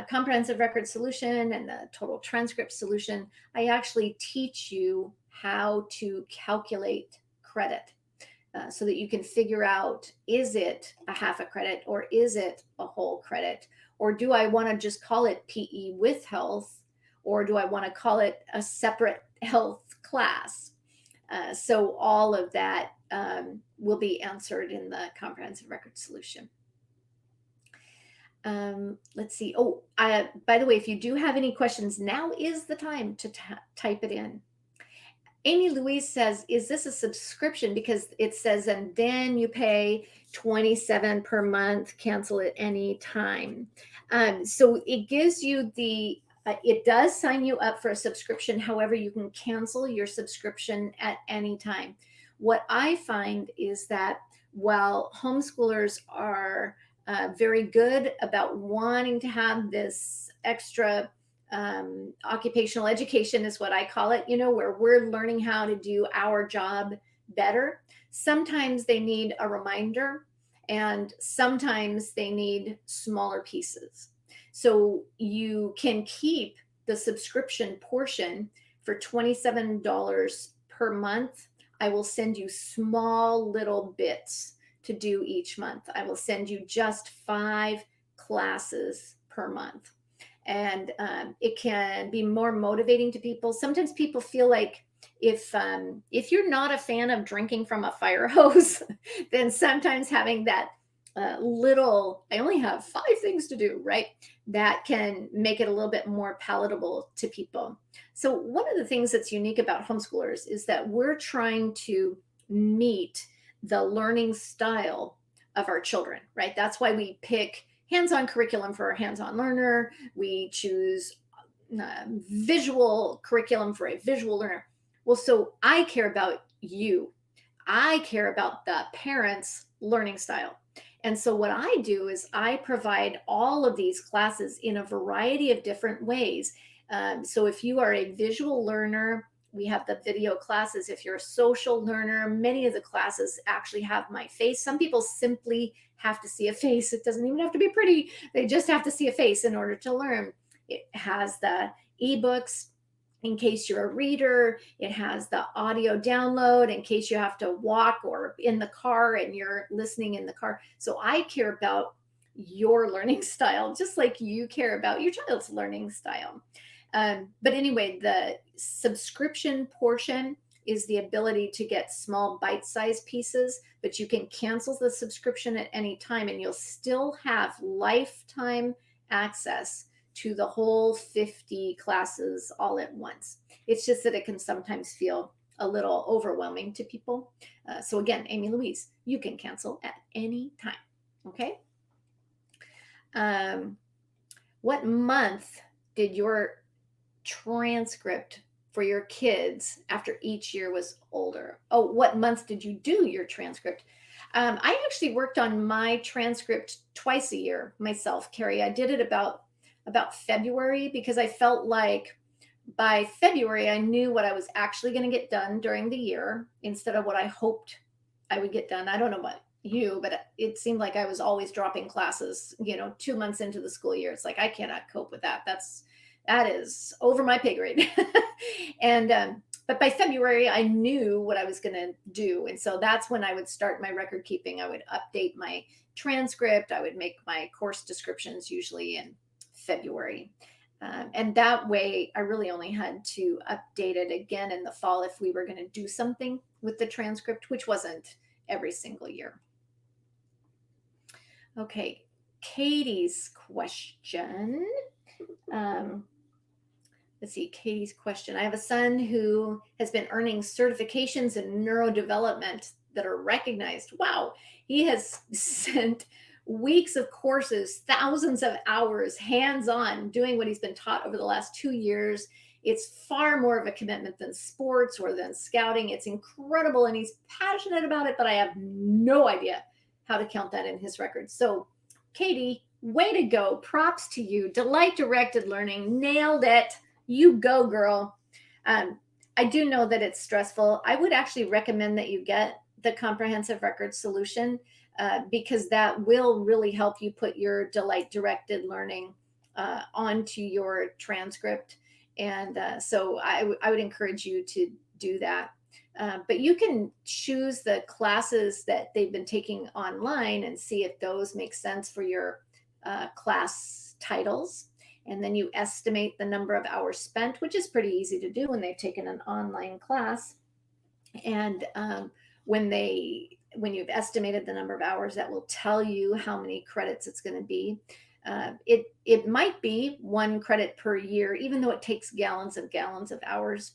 comprehensive record solution and the total transcript solution, I actually teach you how to calculate credit so that you can figure out, is it a half a credit or is it a whole credit? Or do I want to just call it PE with health? Or do I want to call it a separate health class? So all of that will be answered in the comprehensive record solution. Let's see. Oh, by the way, if you do have any questions, now is the time to type it in. Amy Louise says, is this a subscription? Because it says, and then you pay $27 per month, cancel at any time. So it gives you the it does sign you up for a subscription. However, you can cancel your subscription at any time. What I find is that while homeschoolers are very good about wanting to have this extra occupational education is what I call it, where we're learning how to do our job better. Sometimes they need a reminder and sometimes they need smaller pieces. So you can keep the subscription portion for $27 per month. I will send you small little bits to do each month. I will send you just 5 classes per month. And it can be more motivating to people. Sometimes people feel like if you're not a fan of drinking from a fire hose, then sometimes having that little, I only have 5 things to do, right? That can make it a little bit more palatable to people. So one of the things that's unique about homeschoolers is that we're trying to meet the learning style of our children, right? That's why we pick hands-on curriculum for a hands-on learner. We choose visual curriculum for a visual learner. Well, so I care about you. I care about the parents' learning style. And so what I do is I provide all of these classes in a variety of different ways So if you are a visual learner, we have the video classes. If you're a social learner, many of the classes actually have my face. Some people simply have to see a face. It doesn't even have to be pretty. They just have to see a face in order to learn. It has the ebooks in case you're a reader. It has the audio download in case you have to walk or in the car and you're listening in the car. So I care about your learning style, just like you care about your child's learning style. But anyway, the subscription portion is the ability to get small bite-sized pieces, but you can cancel the subscription at any time and you'll still have lifetime access to the whole 50 classes all at once. It's just that it can sometimes feel a little overwhelming to people. So again, Amy Louise, you can cancel at any time, okay? What month did your transcript for your kids after each year was older? Oh, what month did you do your transcript? I actually worked on my transcript twice a year myself, Carrie. I did it about February because I felt like by February I knew what I was actually going to get done during the year instead of what I hoped I would get done. I don't know about you, but it seemed like I was always dropping classes, 2 months into the school year. It's like, I cannot cope with that. That is over my pay grade. And but by February I knew what I was going to do, and so that's when I would start my record keeping. I would update my transcript. I would make my course descriptions usually in February, and that way I really only had to update it again in the fall if we were going to do something with the transcript, which wasn't every single year. Okay, Katie's question. Let's see, Katie's question. I have a son who has been earning certifications in neurodevelopment that are recognized. Wow. He has spent weeks of courses, thousands of hours, hands-on, doing what he's been taught over the last 2 years. It's far more of a commitment than sports or than scouting. It's incredible, and he's passionate about it, but I have no idea how to count that in his record. So, Katie, way to go. Props to you. Delight-directed learning. Nailed it. You go, girl. I do know that it's stressful. I would actually recommend that you get the comprehensive record solution because that will really help you put your delight-directed learning onto your transcript. And so I would encourage you to do that. But you can choose the classes that they've been taking online and see if those make sense for your class titles. And then you estimate the number of hours spent, which is pretty easy to do when they've taken an online class. And when you've estimated the number of hours, that will tell you how many credits it's going to be. It might be 1 credit per year, even though it takes gallons of hours.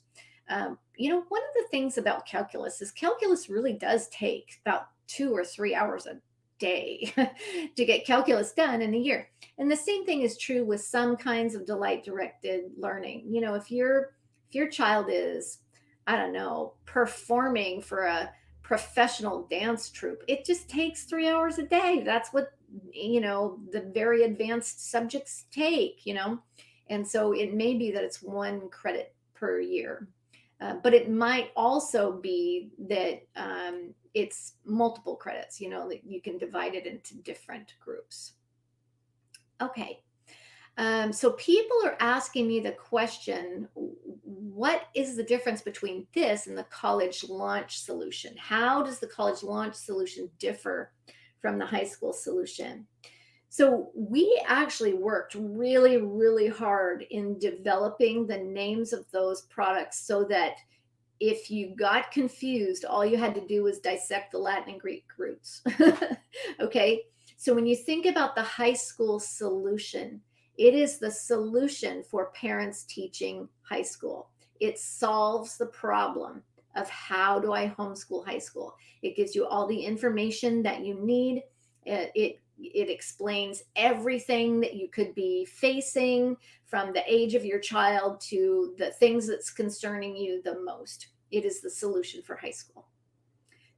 One of the things about calculus is calculus really does take about 2 or 3 hours a day to get calculus done in a year. And the same thing is true with some kinds of delight-directed learning. If your child is, I don't know, performing for a professional dance troupe, it just takes 3 hours a day. That's what the very advanced subjects take, and so it may be that it's 1 credit per year, but it might also be that it's multiple credits, that you can divide it into different groups. Okay, so people are asking me the question, what is the difference between this and the college launch solution? How does the college launch solution differ from the high school solution? So we actually worked really, really hard in developing the names of those products so that if you got confused, all you had to do was dissect the Latin and Greek roots. Okay, so when you think about the high school solution, it is the solution for parents teaching high school. It solves the problem of how do I homeschool high school. It gives you all the information that you need. It explains everything that you could be facing from the age of your child to the things that's concerning you the most. It is the solution for high school.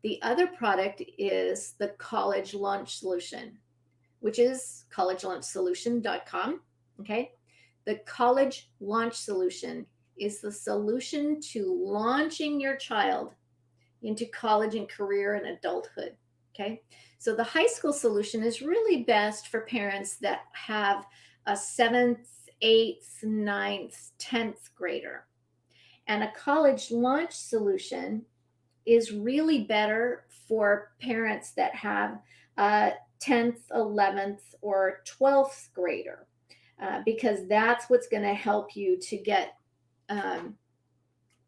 The other product is the college launch solution, which is collegelaunchsolution.com. Okay. The college launch solution is the solution to launching your child into college and career and adulthood. Okay. So the high school solution is really best for parents that have a seventh, eighth, ninth, 10th grader. And a college launch solution is really better for parents that have a 10th, 11th, or 12th grader, because that's what's going to help you to get um,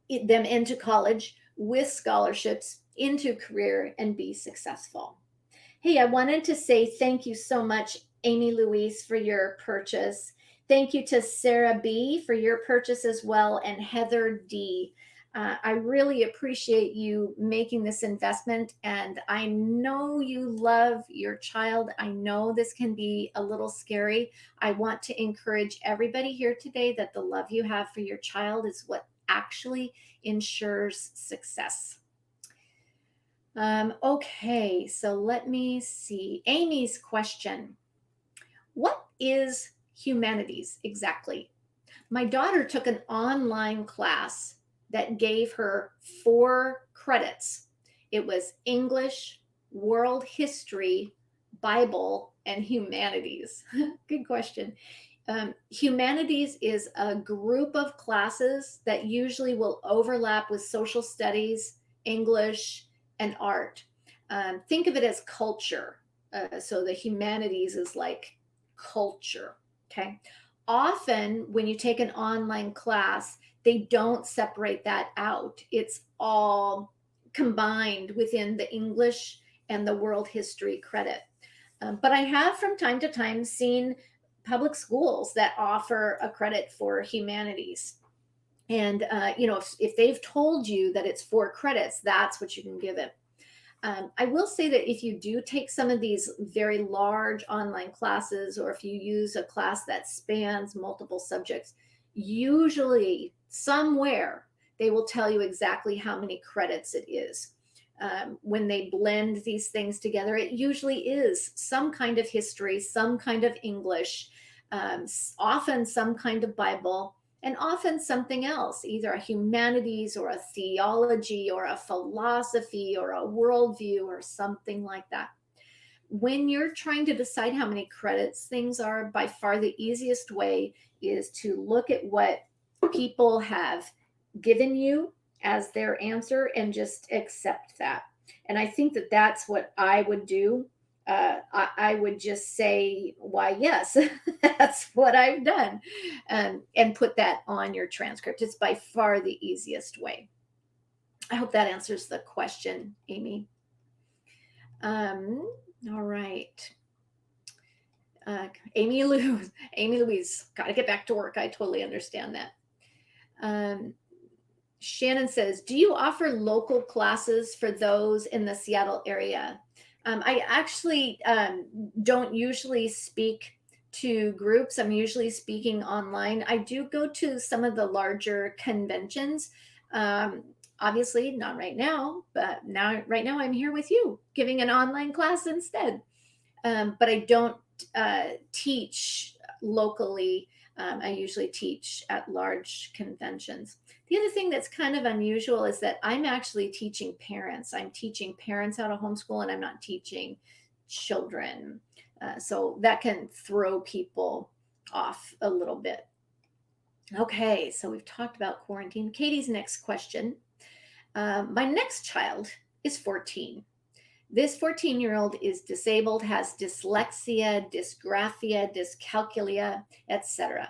them into college with scholarships, into career, and be successful. Hey, I wanted to say thank you so much, Amy Louise, for your purchase. Thank you to Sarah B for your purchase as well, and Heather D. I really appreciate you making this investment, and I know you love your child. I know this can be a little scary. I want to encourage everybody here today that the love you have for your child is what actually ensures success. Okay, so let me see. Amy's question. What is humanities exactly? My daughter took an online class that gave her 4 credits. It was English, world history, Bible, and humanities. Good question. Humanities is a group of classes that usually will overlap with social studies, English, and art. Think of it as culture. So the humanities is like culture. Okay. Often, when you take an online class, they don't separate that out. It's all combined within the English and the world history credit. But I have from time to time seen public schools that offer a credit for humanities. And, if they've told you that it's 4 credits, that's what you can give it. I will say that if you do take some of these very large online classes, or if you use a class that spans multiple subjects, usually somewhere they will tell you exactly how many credits it is. When they blend these things together, it usually is some kind of history, some kind of English, often some kind of Bible, and often something else, either a humanities or a theology or a philosophy or a worldview or something like that. When you're trying to decide how many credits things are, by far the easiest way is to look at what people have given you as their answer and just accept that. And I think that that's what I would do. I would just say, why, yes, that's what I've done, and put that on your transcript. It's by far the easiest way. I hope that answers the question, Amy. All right. Amy Louise, got to get back to work. I totally understand that. Shannon says, do you offer local classes for those in the Seattle area? I actually don't usually speak to groups. I'm usually speaking online. I do go to some of the larger conventions. Obviously, not right now, but right now I'm here with you giving an online class instead. But I don't teach locally. I usually teach at large conventions. The other thing that's kind of unusual is that I'm actually teaching parents. I'm teaching parents how to homeschool, and I'm not teaching children. So that can throw people off a little bit. Okay, so we've talked about quarantine. Katie's next question. My next child is 14. This 14-year-old is disabled, has dyslexia, dysgraphia, dyscalculia, etc.,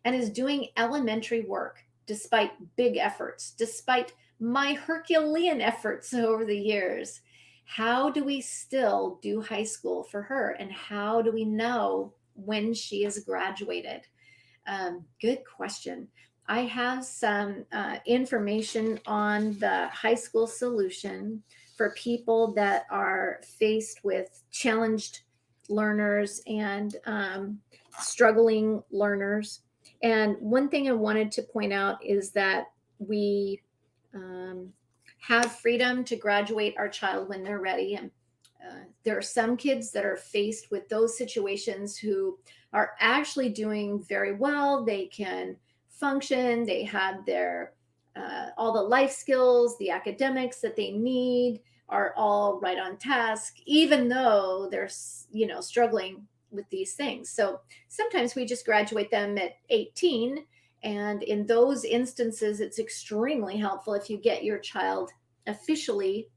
and is doing elementary work despite big efforts, despite my Herculean efforts over the years. How do we still do high school for her? And how do we know when she is graduated? Good question. I have some information on the high school solution for people that are faced with challenged learners and struggling learners. And one thing I wanted to point out is that we have freedom to graduate our child when they're ready. And there are some kids that are faced with those situations who are actually doing very well. They can function, they have their all the life skills, the academics that they need are all right on task, even though they're, struggling with these things. So sometimes we just graduate them at 18. And in those instances, it's extremely helpful if you get your child officially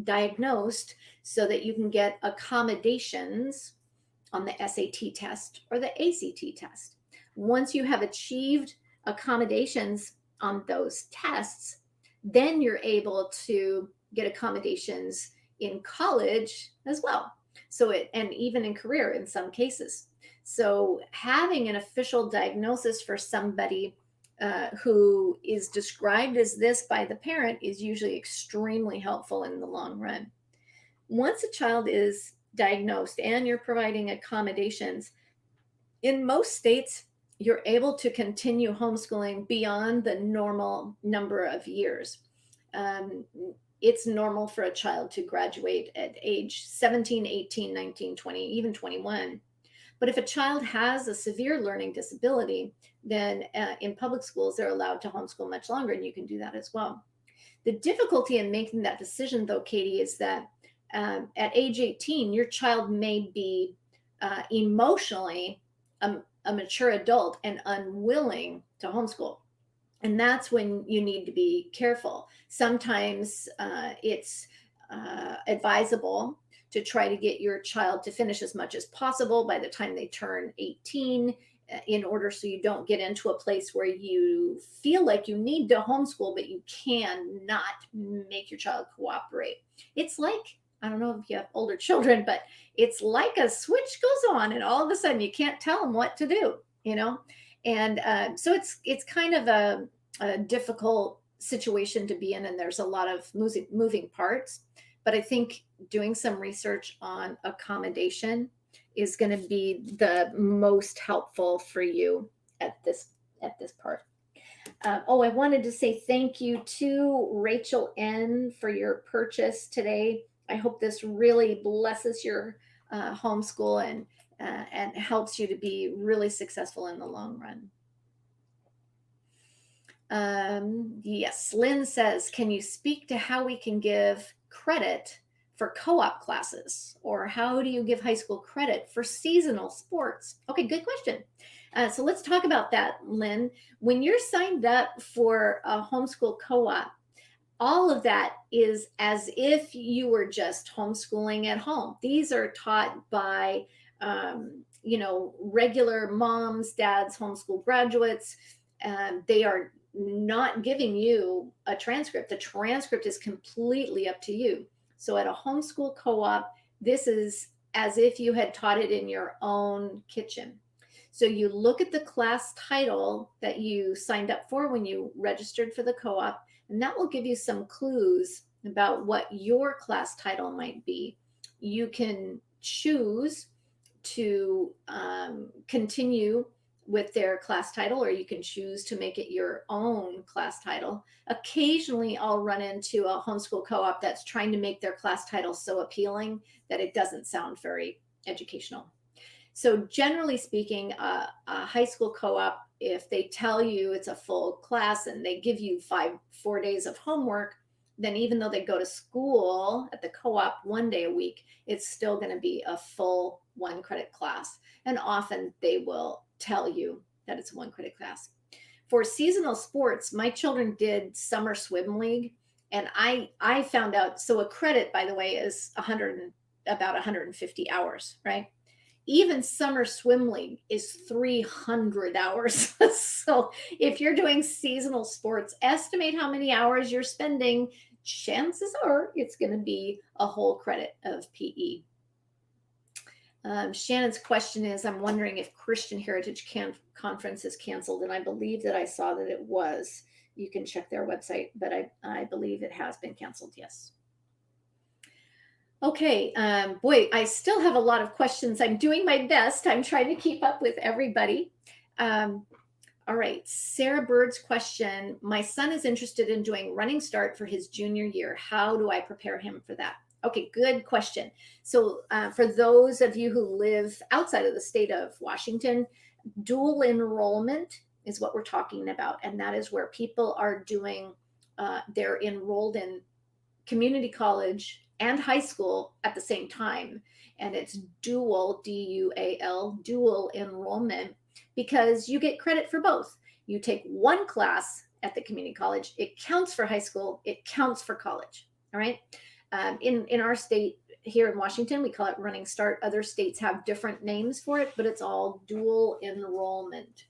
diagnosed so that you can get accommodations on the SAT test or the ACT test. Once you have achieved accommodations on those tests, then you're able to get accommodations in college as well. And even in career in some cases. So having an official diagnosis for somebody who is described as this by the parent is usually extremely helpful in the long run. Once a child is diagnosed and you're providing accommodations, in most states, you're able to continue homeschooling beyond the normal number of years. It's normal for a child to graduate at age 17, 18, 19, 20, even 21. But if a child has a severe learning disability, then in public schools, they're allowed to homeschool much longer, and you can do that as well. The difficulty in making that decision, though, Katie, is that at age 18, your child may be emotionally a mature adult and unwilling to homeschool. And that's when you need to be careful. Sometimes it's advisable to try to get your child to finish as much as possible by the time they turn 18 in order so you don't get into a place where you feel like you need to homeschool, but you cannot make your child cooperate. It's like, I don't know if you have older children, but it's like a switch goes on and all of a sudden you can't tell them what to do, And so it's kind of a difficult situation to be in, and there's a lot of moving parts. But I think doing some research on accommodation is going to be the most helpful for you at this part. I wanted to say thank you to Rachel N. for your purchase today. I hope this really blesses your homeschool and helps you to be really successful in the long run. Yes, Lynn says, can you speak to how we can give credit for co-op classes, or how do you give high school credit for seasonal sports? Okay, good question. So let's talk about that, Lynn. When you're signed up for a homeschool co-op, all of that is as if you were just homeschooling at home. These are taught by, regular moms, dads, homeschool graduates. They are not giving you a transcript. The transcript is completely up to you. So at a homeschool co-op, this is as if you had taught it in your own kitchen. So you look at the class title that you signed up for when you registered for the co-op, and that will give you some clues about what your class title might be. You can choose to continue with their class title, or you can choose to make it your own class title. Occasionally, I'll run into a homeschool co-op that's trying to make their class title so appealing that it doesn't sound very educational. So generally speaking, a high school co-op, if they tell you it's a full class and they give you 4 days of homework, then even though they go to school at the co-op 1 day a week, it's still going to be a full 1 credit class. And often they will tell you that it's a 1 credit class. For seasonal sports, my children did summer swim league, and I found out, so a credit, by the way, is about 150 hours, right? Even summer swim league is 300 hours. So if you're doing seasonal sports, estimate how many hours you're spending. Chances are it's going to be a whole credit of PE. Shannon's question is, I'm wondering if Christian Heritage Conference is canceled, and I believe that I saw that it was. You can check their website, but I believe it has been canceled, yes. Okay, boy, I still have a lot of questions. I'm doing my best. I'm trying to keep up with everybody. All right, Sarah Bird's question. My son is interested in doing Running Start for his junior year. How do I prepare him for that? Okay, good question. So for those of you who live outside of the state of Washington, dual enrollment is what we're talking about. And that is where people are doing, they're enrolled in community college and high school at the same time. And it's dual, D-U-A-L, dual enrollment, because you get credit for both. You take one class at the community college, it counts for high school, it counts for college. All right. In our state here in Washington, we call it Running Start. Other states have different names for it, but it's all dual enrollment.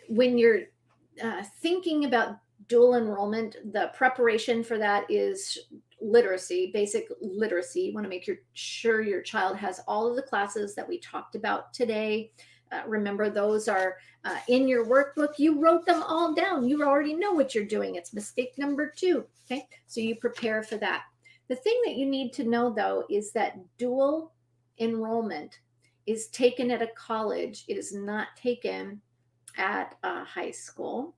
When you're thinking about dual enrollment, the preparation for that is literacy, basic literacy. You want to make sure your child has all of the classes that we talked about today. Remember, those are in your workbook. You wrote them all down. You already know what you're doing. It's mistake number 2. Okay, so you prepare for that. The thing that you need to know, though, is that dual enrollment is taken at a college. It is not taken at a high school.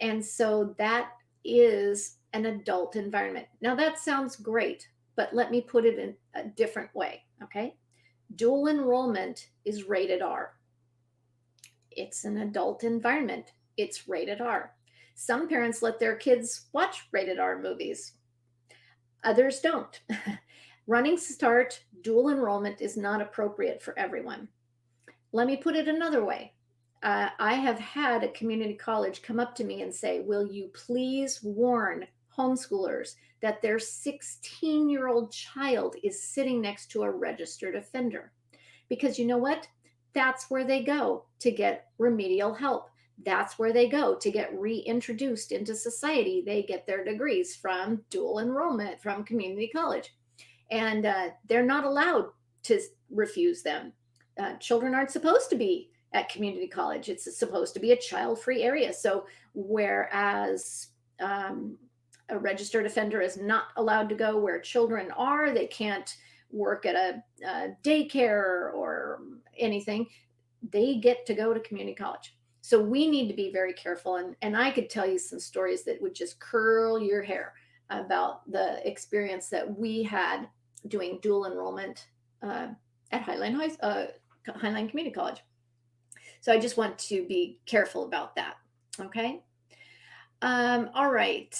And so that is an adult environment. Now that sounds great, but let me put it in a different way, okay? Dual enrollment is rated R. It's an adult environment. It's rated R. Some parents let their kids watch rated R movies. Others don't. Running Start dual enrollment is not appropriate for everyone. Let me put it another way. I have had a community college come up to me and say, will you please warn homeschoolers that their 16-year-old child is sitting next to a registered offender? Because you know what? That's where they go to get remedial help. That's where they go to get reintroduced into society. They get their degrees from dual enrollment, from community college. And they're not allowed to refuse them. Children aren't supposed to be at community college. It's supposed to be a child-free area. So whereas a registered offender is not allowed to go where children are, they can't work at a daycare or anything, they get to go to community college. So we need to be very careful. And I could tell you some stories that would just curl your hair about the experience that we had doing dual enrollment at Highline Community College. So I just want to be careful about that. Okay. All right.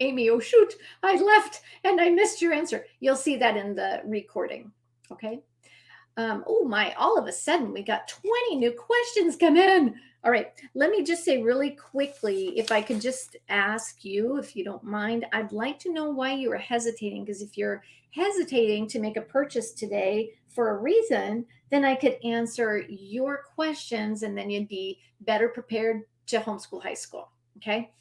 Amy, oh shoot, I left and I missed your answer. You'll see that in the recording. Okay. Oh my, all of a sudden we got 20 new questions come in. All right, let me just say really quickly, if I could just ask you, if you don't mind, I'd like to know why you are hesitating, because if you're hesitating to make a purchase today for a reason, then I could answer your questions and then you'd be better prepared to homeschool high school, okay?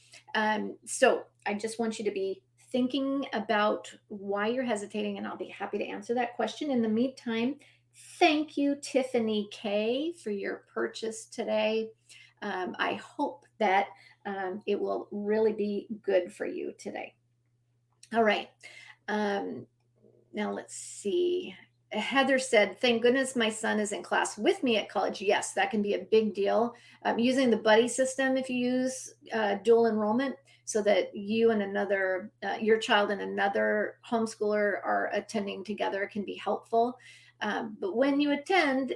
So I just want you to be thinking about why you're hesitating, and I'll be happy to answer that question. In the meantime, thank you, Tiffany K, for your purchase today. I hope that it will really be good for you today. All right. Now let's see. Heather said, thank goodness my son is in class with me at college. Yes, that can be a big deal. Using the buddy system, if you use dual enrollment, so that you and another, your child and another homeschooler are attending together, can be helpful. But when you attend,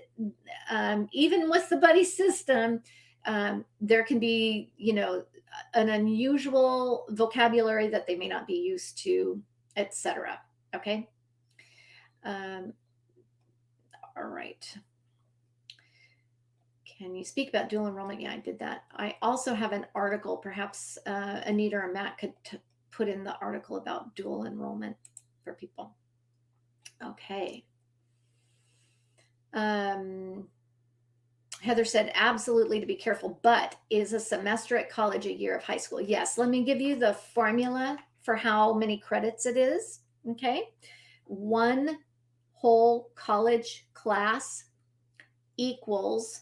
even with the buddy system, there can be, an unusual vocabulary that they may not be used to, etc. Okay. All right. Can you speak about dual enrollment? Yeah, I did that. I also have an article. Perhaps Anita or Matt could put in the article about dual enrollment for people. Okay. Heather said, absolutely to be careful, but is a semester at college a year of high school? Yes. Let me give you the formula for how many credits it is. Okay. One whole college class equals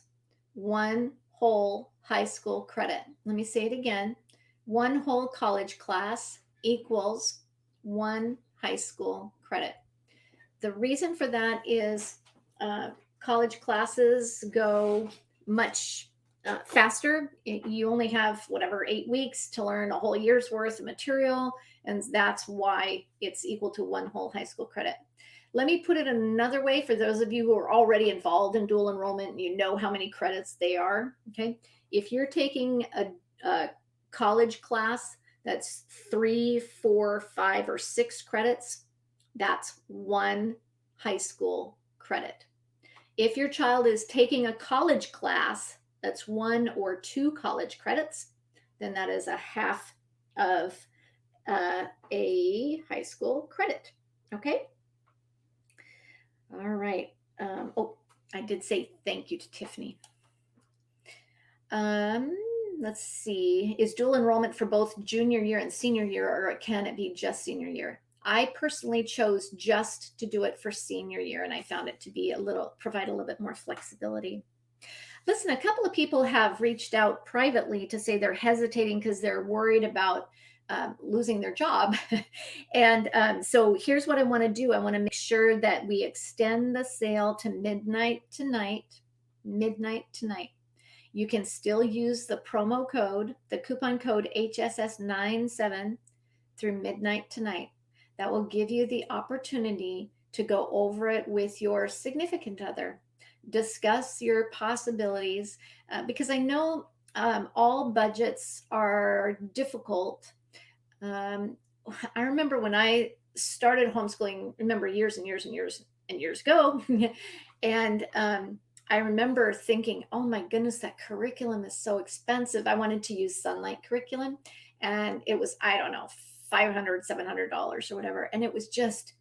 one whole high school credit. Let me say it again. One whole college class equals one high school credit. The reason for that is college classes go much faster. You only have whatever 8 weeks to learn a whole year's worth of material, and that's why it's equal to one whole high school credit. Let me put it another way for those of you who are already involved in dual enrollment and you know how many credits they are. Okay, if you're taking a college class that's 3, 4, 5, or 6 credits, that's one high school credit. If your child is taking a college class that's 1 or 2 college credits, then that is a half of a high school credit. Okay. All right. Oh, I did say thank you to Tiffany. Let's see. Is dual enrollment for both junior year and senior year, or can it be just senior year? I personally chose just to do it for senior year, and I found it to be provide a little bit more flexibility. Listen, a couple of people have reached out privately to say they're hesitating because they're worried about losing their job. And so here's what I want to do. I want to make sure that we extend the sale to midnight tonight. Midnight tonight. You can still use the promo code, the coupon code HSS97 through midnight tonight. That will give you the opportunity to go over it with your significant other. Discuss your possibilities, because I know all budgets are difficult. I remember when I started homeschooling, remember years and years and years and years ago, and I remember thinking, oh my goodness, that curriculum is so expensive. I wanted to use Sunlight curriculum, and it was, I don't know, $500, $700 or whatever. And it was just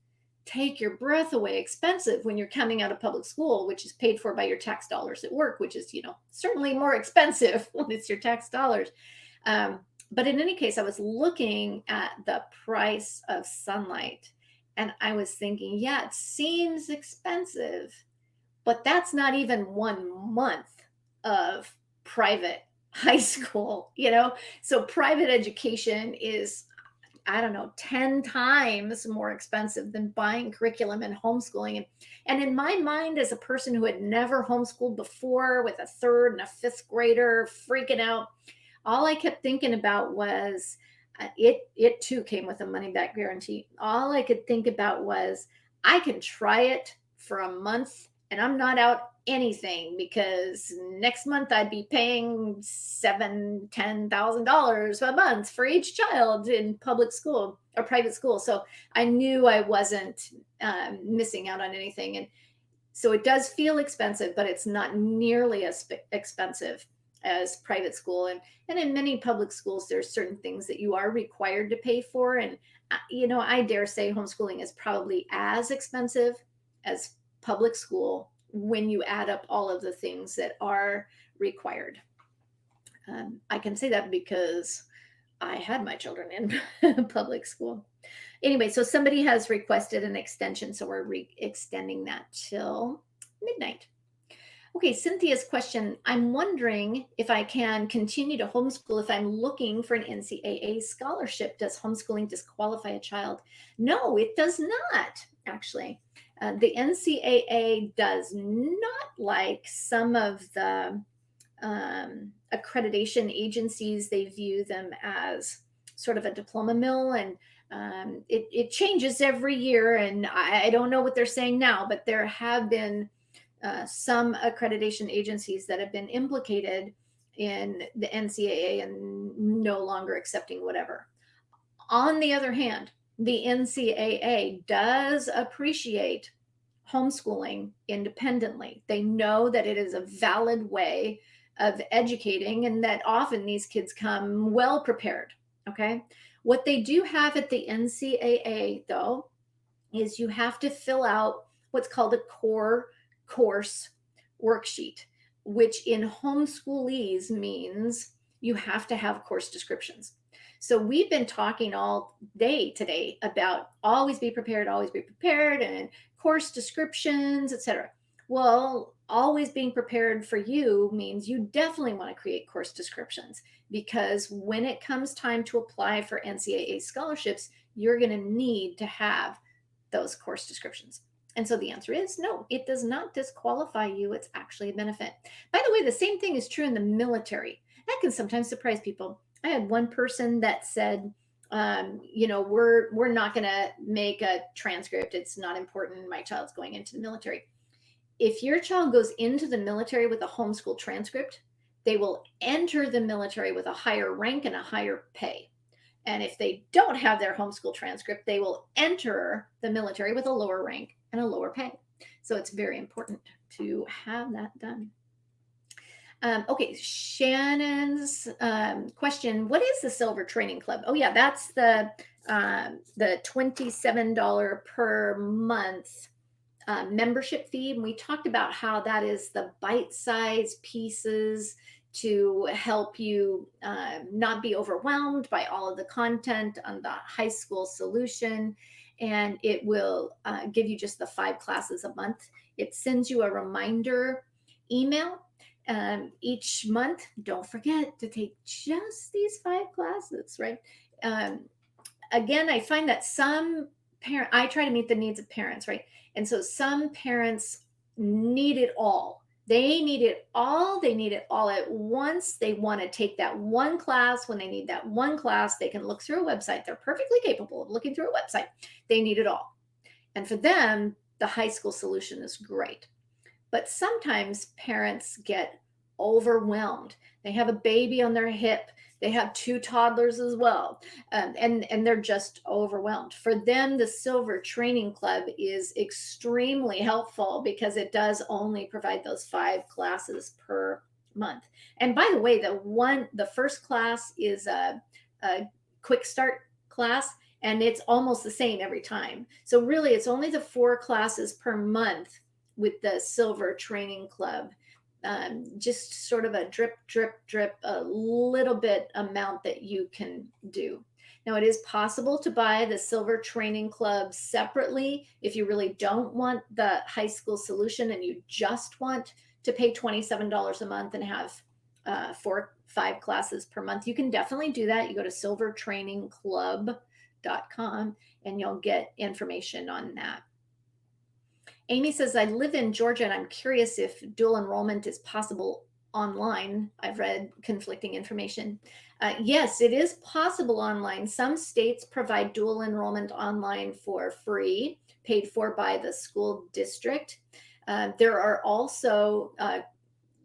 take your breath away expensive when you're coming out of public school, which is paid for by your tax dollars at work, which is, certainly more expensive when it's your tax dollars. But in any case, I was looking at the price of Sunlight, and I was thinking, yeah, it seems expensive, but that's not even 1 month of private high school, So private education is, I don't know, 10 times more expensive than buying curriculum and homeschooling. And in my mind, as a person who had never homeschooled before, with a 3rd and a 5th grader freaking out, all I kept thinking about was it too came with a money back guarantee. All I could think about was I can try it for a month and I'm not out anything, because next month I'd be paying $7,000-$10,000 a month for each child in public school or private school. So I knew I wasn't missing out on anything. And so it does feel expensive, but it's not nearly as expensive as private school. And in many public schools, there's certain things that you are required to pay for. And, I dare say homeschooling is probably as expensive as public school when you add up all of the things that are required. I can say that because I had my children in public school. Anyway, so somebody has requested an extension, so we're extending that till midnight. Okay, Cynthia's question, I'm wondering if I can continue to homeschool if I'm looking for an NCAA scholarship. Does homeschooling disqualify a child? No, it does not, actually. The NCAA does not, like some of the accreditation agencies. They view them as sort of a diploma mill, and it changes every year. And I don't know what they're saying now, but there have been some accreditation agencies that have been implicated in the NCAA and no longer accepting whatever. On the other hand, the NCAA does appreciate homeschooling independently. They know that it is a valid way of educating and that often these kids come well prepared. Okay. What they do have at the NCAA, though, is you have to fill out what's called a core course worksheet, which in homeschoolese means you have to have course descriptions. So we've been talking all day today about always be prepared, and course descriptions, etc. Well, always being prepared for you means you definitely want to create course descriptions, because when it comes time to apply for NCAA scholarships, you're going to need to have those course descriptions. And so the answer is no, it does not disqualify you. It's actually a benefit. By the way, the same thing is true in the military. That can sometimes surprise people. I had one person that said, we're not going to make a transcript. It's not important. My child's going into the military. If your child goes into the military with a homeschool transcript, they will enter the military with a higher rank and a higher pay. And if they don't have their homeschool transcript, they will enter the military with a lower rank and a lower pay. So it's very important to have that done. Okay, Shannon's question: what is the Silver Training Club? Oh yeah, that's the $27 per month membership fee. And we talked about how that is the bite-sized pieces to help you not be overwhelmed by all of the content on the high school solution. And it will give you just the 5 classes a month. It sends you a reminder email each month. Don't forget to take just these 5 classes, right? Again, I find that I try to meet the needs of parents, right? And so some parents need it all. They need it all. They need it all at once. They want to take that one class. When they need that one class, they can look through a website. They're perfectly capable of looking through a website. They need it all. And for them, the high school solution is great. But sometimes parents get overwhelmed. They have a baby on their hip. They have 2 toddlers as well, and they're just overwhelmed. For them, the Silver Training Club is extremely helpful because it does only provide those 5 classes per month. And by the way, the first class is a quick start class, and it's almost the same every time. So really, it's only the 4 classes per month with the Silver Training Club. Just sort of a drip, a little bit amount that you can do. Now, it is possible to buy the Silver Training Club separately if you really don't want the high school solution and you just want to pay $27 a month and have 5 classes per month. You can definitely do that. You go to silvertrainingclub.com and you'll get information on that. Amy says, I live in Georgia and I'm curious if dual enrollment is possible online. I've read conflicting information. Yes, it is possible online. Some states provide dual enrollment online for free, paid for by the school district. There are also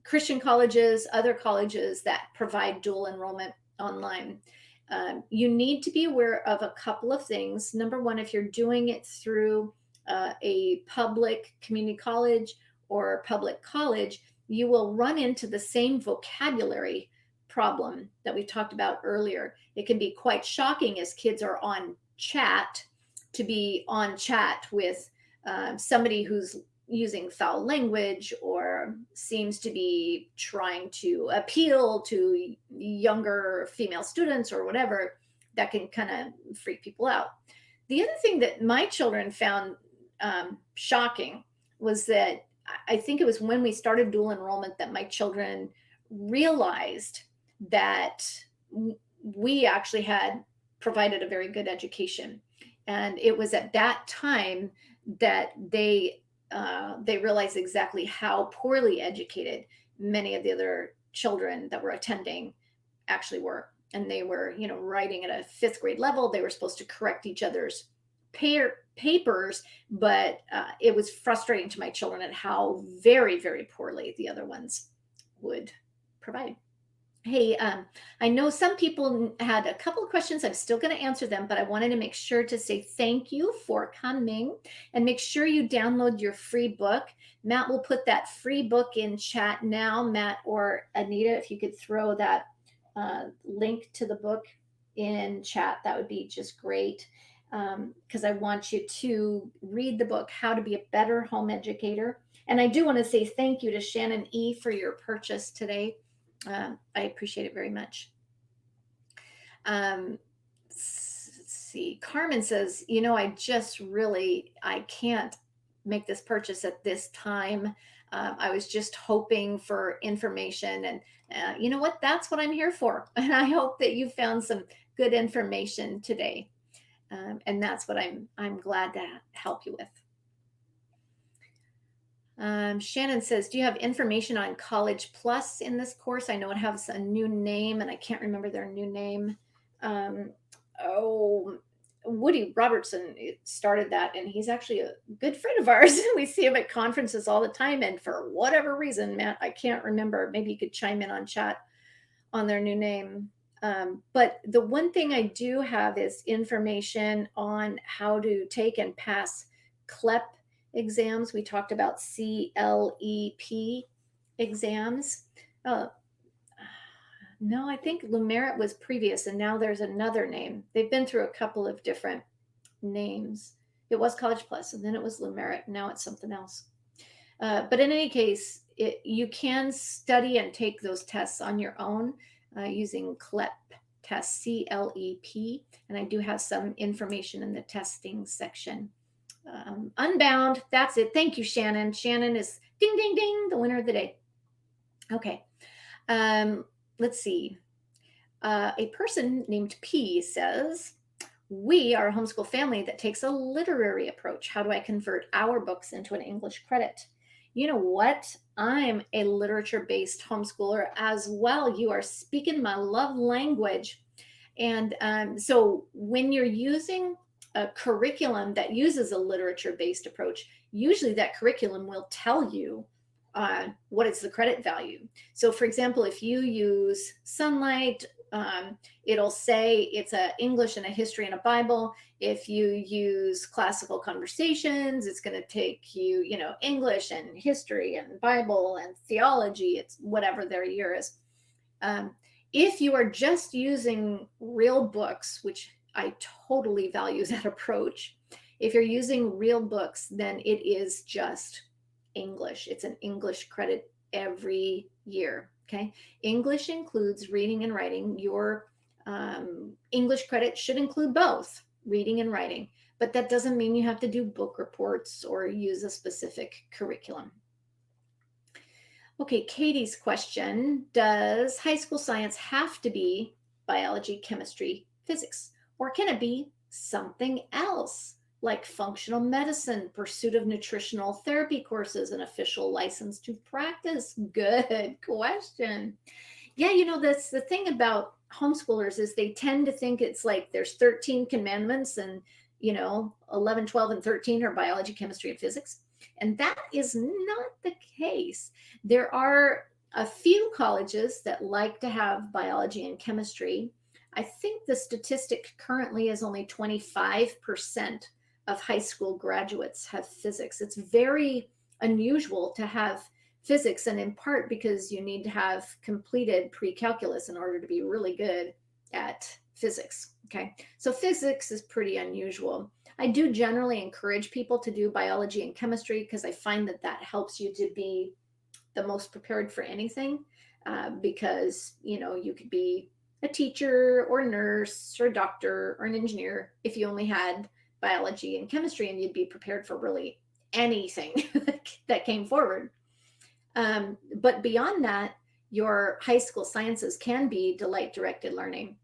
Christian colleges, other colleges that provide dual enrollment online. You need to be aware of a couple of things. Number one, if you're doing it through a public community college or public college, you will run into the same vocabulary problem that we talked about earlier. It can be quite shocking as kids are on chat to be on chat with somebody who's using foul language or seems to be trying to appeal to younger female students or whatever. That can kind of freak people out. The other thing that my children found shocking was that I think it was when we started dual enrollment that my children realized that we actually had provided a very good education. And it was at that time that they realized exactly how poorly educated many of the other children that were attending actually were. And they were, writing at a 5th grade level. They were supposed to correct each other's papers, but it was frustrating to my children at how very, very poorly the other ones would provide. Hey, I know some people had a couple of questions. I'm still going to answer them, but I wanted to make sure to say thank you for coming and make sure you download your free book. Matt will put that free book in chat now. Matt or Anita, if you could throw that link to the book in chat, that would be just great. Because I want you to read the book, How to Be a Better Home Educator. And I do want to say thank you to Shannon E. for your purchase today. I appreciate it very much. Let's see. Carmen says, I can't make this purchase at this time. I was just hoping for information. And you know what? That's what I'm here for. And I hope that you found some good information today. And that's what I'm glad to help you with. Shannon says, do you have information on College Plus in this course? I know it has a new name and I can't remember their new name. Oh, Woody Robertson started that, and he's actually a good friend of ours. We see him at conferences all the time. And for whatever reason, Matt, I can't remember. Maybe you could chime in on chat on their new name. But the one thing I do have is information on how to take and pass CLEP exams. We talked about CLEP exams. No, I think Lumerit was previous, and now there's another name. They've been through a couple of different names. It was College Plus, and then it was Lumerit. Now it's something else. But in any case, you can study and take those tests on your own using CLEP test, CLEP. And I do have some information in the testing section. Unbound, that's it. Thank you, Shannon. Shannon is ding, ding, ding, the winner of the day. Okay. Let's see. A person named P says, we are a homeschool family that takes a literary approach. How do I convert our books into an English credit? You know what? I'm a literature-based homeschooler as well. You are speaking my love language. And so when you're using a curriculum that uses a literature-based approach, usually that curriculum will tell you what is the credit value. So for example, if you use Sunlight, it'll say it's a English and a history and a Bible. If you use Classical Conversations, it's going to take you, English and history and Bible and theology. It's whatever their year is. If you are just using real books, which I totally value that approach, if you're using real books, then it is just English. It's an English credit every year. Okay. English includes reading and writing. Your English credit should include both reading and writing, but that doesn't mean you have to do book reports or use a specific curriculum. Okay, Katie's question, does high school science have to be biology, chemistry, physics, or can it be something else? Like functional medicine, pursuit of nutritional therapy courses, an official license to practice? Good question. Yeah, that's the thing about homeschoolers is they tend to think it's like there's 13 commandments and, 11, 12, and 13 are biology, chemistry, and physics. And that is not the case. There are a few colleges that like to have biology and chemistry. I think the statistic currently is only 25% of high school graduates have physics. It's very unusual to have physics, and in part because you need to have completed pre-calculus in order to be really good at physics. Okay, so physics is pretty unusual. I do generally encourage people to do biology and chemistry because I find that helps you to be the most prepared for anything, because you could be a teacher or a nurse or a doctor or an engineer if you only had biology and chemistry, and you'd be prepared for really anything that came forward. But beyond that, your high school sciences can be delight directed learning.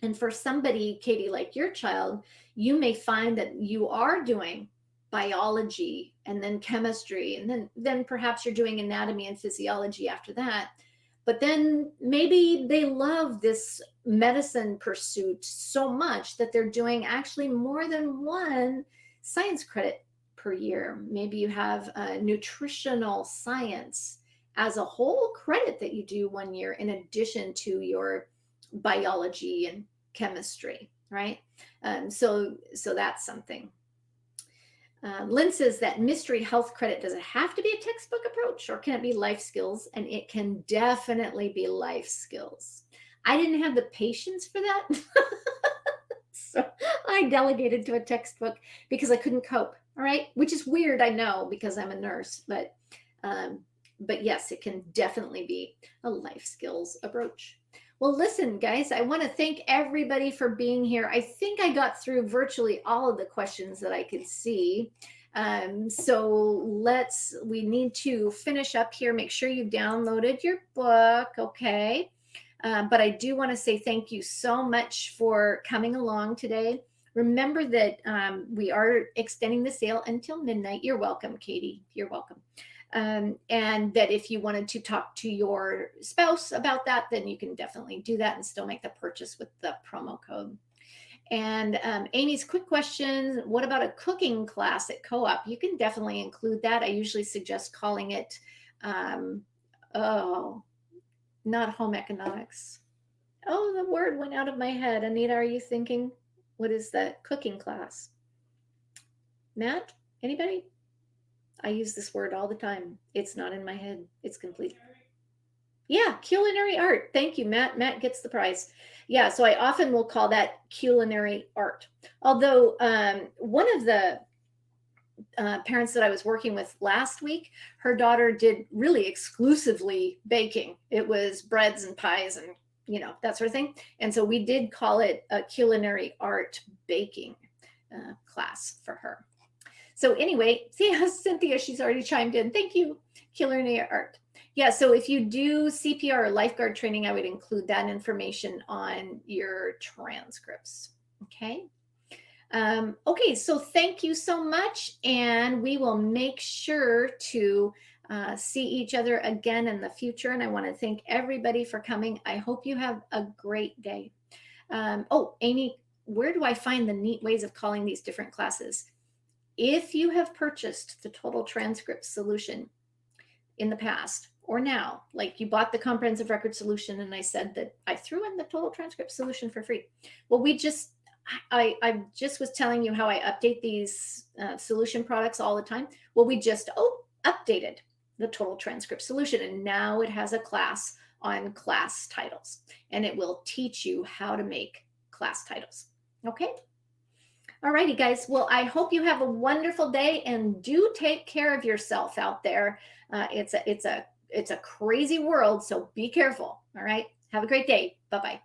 And for somebody, Katie, like your child, you may find that you are doing biology and then chemistry, and then perhaps you're doing anatomy and physiology after that. But then maybe they love this medicine pursuit so much that they're doing actually more than one science credit per year. Maybe you have nutritional science as a whole credit that you do 1 year in addition to your biology and chemistry, right? So that's something. Lynn says that mystery health credit, does it have to be a textbook approach, or can it be life skills? And it can definitely be life skills. I didn't have the patience for that. So I delegated to a textbook because I couldn't cope. All right. Which is weird, I know, because I'm a nurse, but yes, it can definitely be a life skills approach. Well, listen, guys, I want to thank everybody for being here. I think I got through virtually all of the questions that I could see. So we need to finish up here. Make sure you downloaded your book, okay? But I do want to say thank you so much for coming along today. Remember that we are extending the sale until midnight. You're welcome, Katie. You're welcome. And that if you wanted to talk to your spouse about that, then you can definitely do that and still make the purchase with the promo code. And Amy's quick question, what about a cooking class at co-op? You can definitely include that. I usually suggest calling it, oh, not home economics. Oh, the word went out of my head. Anita, are you thinking? What is that cooking class? Matt, anybody? I use this word all the time. It's not in my head. It's complete. Yeah, culinary art. Thank you, Matt. Matt gets the prize. Yeah, so I often will call that culinary art. Although one of the parents that I was working with last week, her daughter did really exclusively baking. It was breads and pies and, you know, that sort of thing. And so we did call it a culinary art baking class for her. So anyway, see how Cynthia, she's already chimed in. Thank you, culinary art. Yeah, so if you do CPR or lifeguard training, I would include that information on your transcripts, okay? Okay, so thank you so much, and we will make sure to see each other again in the future, and I want to thank everybody for coming. I hope you have a great day. Oh, Amy, where do I find the neat ways of calling these different classes? If you have purchased the total transcript solution in the past or now, like you bought the comprehensive record solution and I said that I threw in the total transcript solution for free. Well, I just was telling you how I update these solution products all the time. Well, we just updated the total transcript solution, and now it has a class on class titles, and it will teach you how to make class titles. Okay. All righty, guys. Well, I hope you have a wonderful day, and do take care of yourself out there. It's a crazy world, so be careful. All right. Have a great day. Bye-bye.